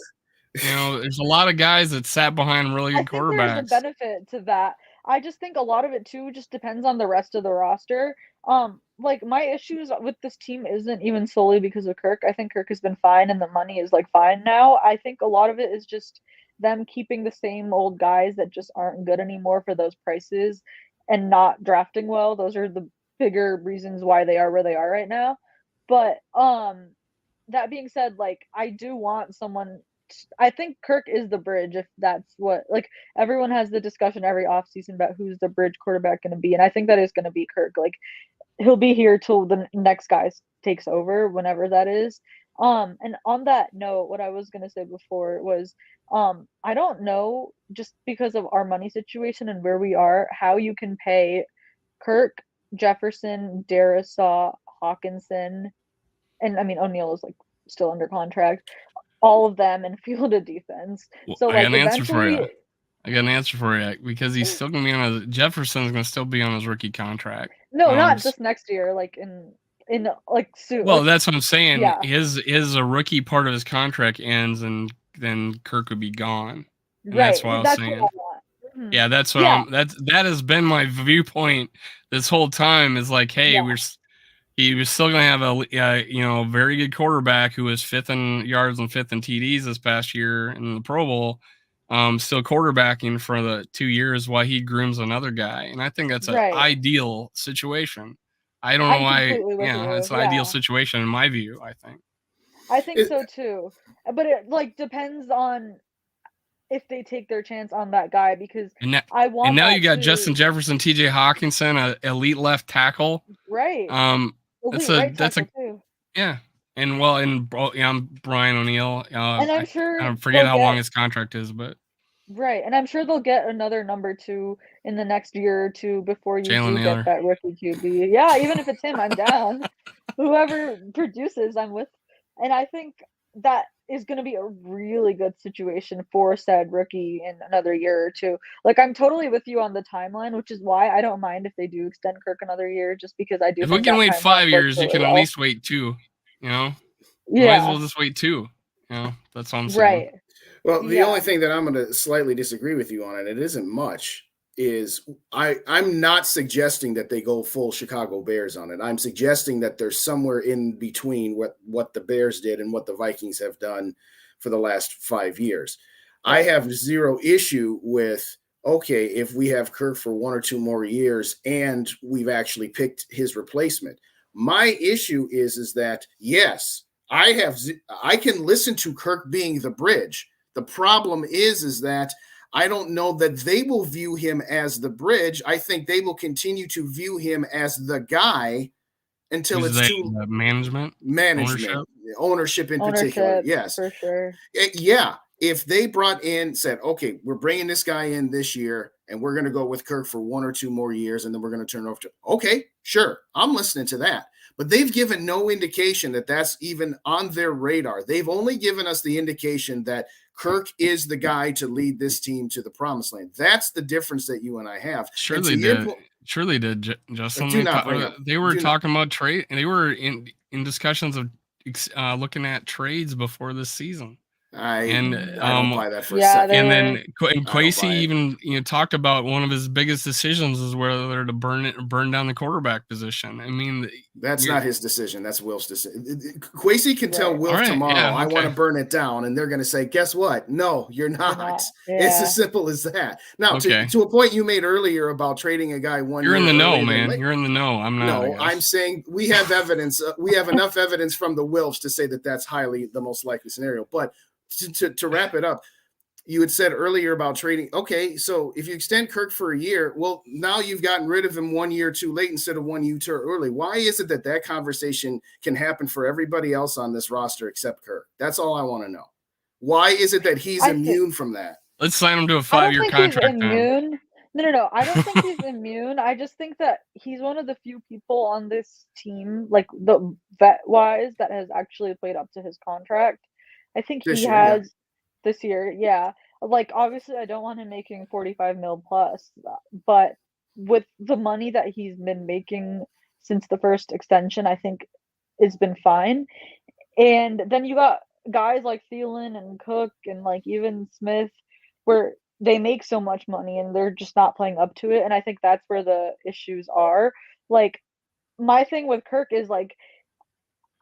There's a lot of guys that sat behind really good quarterbacks. There's a benefit to that. I just think a lot of it too just depends on the rest of the roster. Like my issues with this team isn't even solely because of Kirk. I think Kirk has been fine and the money is like fine now. I think a lot of it is just them keeping the same old guys that just aren't good anymore for those prices and not drafting well. Those are the bigger reasons why they are where they are right now. But that being said, like I do want someone. I think Kirk is the bridge, if that's what, like, everyone has the discussion every offseason about who's the bridge quarterback going to be. And I think that is going to be Kirk. Like, he'll be here till the next guy takes over, whenever that is. And on that note, what I was going to say before was, I don't know, just because of our money situation and where we are, how you can pay Kirk, Jefferson, Darisaw, Hawkinson, and I mean, O'Neal is like still under contract. All of them and field a defense. Well, so I got an answer for you. I got an answer for you because he's still gonna be on Jefferson's gonna still be on his rookie contract. No, not just next year, like in like soon. Well, like, that's what I'm saying. Yeah. His a rookie part of his contract ends, and then Kirk would be gone. And right. That's what I was saying. Yeah, that's what that has been my viewpoint this whole time. Is like, hey, he was still going to have a very good quarterback who was 5th in yards and 5th in TDs this past year in the Pro Bowl, still quarterbacking for the 2 years while he grooms another guy. And I think that's an ideal situation. I don't know why. Yeah, it's an ideal situation in my view, I think. I think so too. But it like depends on if they take their chance on that guy because I want. And now you got Justin Jefferson, TJ Hawkinson, an elite left tackle. Right. That's a too. Yeah. And I'm Brian O'Neal. And I'm sure I forget how long his contract is, but right. And I'm sure they'll get another number 2 in the next year or two before you get that rookie QB. Yeah, even if it's him, I'm down. Whoever produces, I'm with. And I think that is going to be a really good situation for said rookie in another year or two. Like, I'm totally with you on the timeline, which is why I don't mind if they do extend Kirk another year, just because I do. If we can wait 5 years, you can at least wait 2, Might as Yeah. well just wait 2. That's all I'm saying. Right. Well, the Yeah. only thing that I'm going to slightly disagree with you on, and it isn't much, is I'm not suggesting that they go full Chicago Bears on it. I'm suggesting that there's somewhere in between what the Bears did and what the Vikings have done for the last 5 years. I have zero issue with, okay, if we have Kirk for 1 or 2 more years and we've actually picked his replacement. My issue is that, yes, I can listen to Kirk being the bridge. The problem is that I don't know that they will view him as the bridge. I think they will continue to view him as the guy until Who's it's they? too Management? ownership in particular. Ownership, Yes, for sure. yeah. If they brought in, said, okay, we're bringing this guy in this year, and we're going to go with Kirk for 1 or 2 more years, and then we're going to turn it over to, okay, sure, I'm listening to that. But they've given no indication that that's even on their radar. They've only given us the indication that Kirk is the guy to lead this team to the promised land. That's the difference that you and I have. Sure And they to your did. po- Sure they did, Justin. Do not bring up. They were do not- talking about trade, and they were in discussions of looking at trades before this season. I And don't buy that for a Yeah, second. they and were. then I don't Kwesi buy it. even talked about one of his biggest decisions is whether to burn down the quarterback position. I mean, That's not his decision. That's Wilf's decision. Kwesi can tell Right. Wilf All right, tomorrow, yeah, I want to okay. burn it down. And they're going to say, guess what? No, you're not. not. It's Yeah. as simple as that. Now, Okay. to a point you made earlier about trading a guy 1 You're year in the know, early than man. late. You're in the know. I'm not. No, I'm saying we have evidence. We have enough evidence from the Wilfs to say that that's highly the most likely scenario. But to wrap it up, you had said earlier about trading. Okay, so if you extend Kirk for a year, well, now you've gotten rid of him 1 year too late instead of 1 year too early. Why is it that conversation can happen for everybody else on this roster except Kirk? That's all I want to know. Why is it that he's immune from that? Let's sign him to a I don't 5-year think contract. he's immune. No. I don't think he's immune. I just think that he's one of the few people on this team, like the vet-wise, that has actually played up to his contract. I think This he year, yeah. has this year, yeah. Like, obviously, I don't want him making 45 mil plus, but with the money that he's been making since the first extension, I think it's been fine. And then you got guys like Thielen and Cook and like even Smith, where they make so much money and they're just not playing up to it. And I think that's where the issues are. Like, my thing with Kirk is like,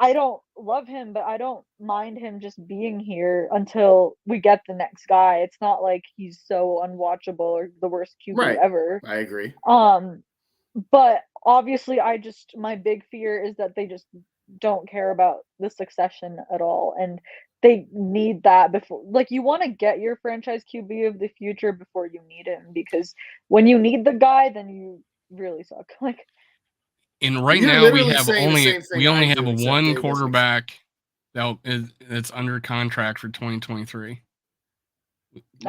I don't love him, but I don't mind him just being here until we get the next guy. It's not like he's so unwatchable or the worst QB ever. I agree. But obviously my big fear is that they just don't care about the succession at all. And they need that before, like, you want to get your franchise QB of the future before you need him, because when you need the guy, then you really suck. Like, And right You're now literally we have saying the only same thing we only I have do, a except one Dave doesn't quarterback that's under contract for 2023.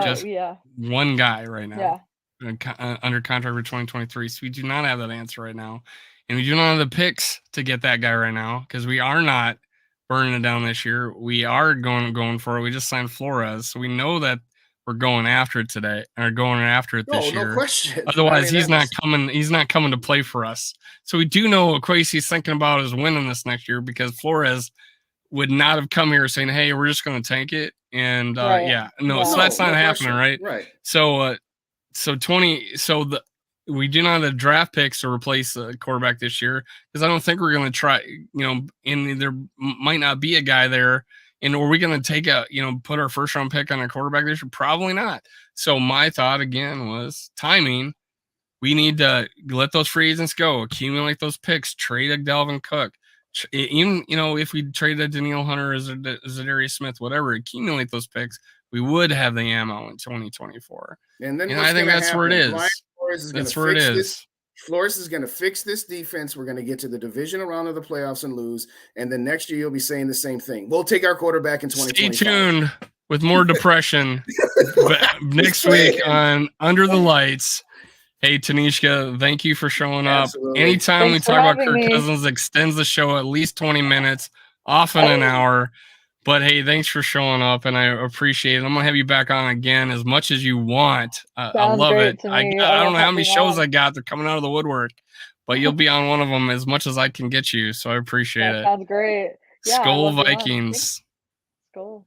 Just yeah. one guy right now. Yeah. Under contract for 2023. So we do not have that answer right now. And we do not have the picks to get that guy right now, because we are not burning it down this year. We are going for it. We just signed Flores. So we know that we're going after it today, or going after it this year. No question. Otherwise, he's not coming to play for us. So we do know what Kwesi's thinking about is winning this next year, because Flores would not have come here saying, "Hey, we're just going to tank it." And Right. so that's not happening, question. right? Right. So we do not have the draft picks to replace the quarterback this year, because I don't think we're going to try, and there might not be a guy there. And are we going to take put our first round pick on a quarterback this year? Probably not. So my thought again was timing. We need to let those free agents go, accumulate those picks, trade a Dalvin Cook. Even, if we trade a Danielle Hunter or Zadarius Smith, whatever, accumulate those picks, we would have the ammo in 2024. And then I think that's where it is. Brian Flores is That's where it is. Flores is going to fix this defense. We're going to get to the divisional round of the playoffs and lose. And then next year, you'll be saying the same thing. We'll take our quarterback in 2025. Stay tuned with more depression next week on Under the Lights. Hey, Tanishka, thank you for showing up. Absolutely. Anytime Thanks we for talk about having Kirk me. Cousins, extends the show at least 20 minutes, often an hour. But hey, thanks for showing up, and I appreciate it. I'm gonna have you back on again as much as you want. I love it. I don't know how many shows I got. They're coming out of the woodwork, but you'll be on one of them as much as I can get you. So I appreciate it. Sounds great. Yeah, I Skull love the run. Vikings. Skull.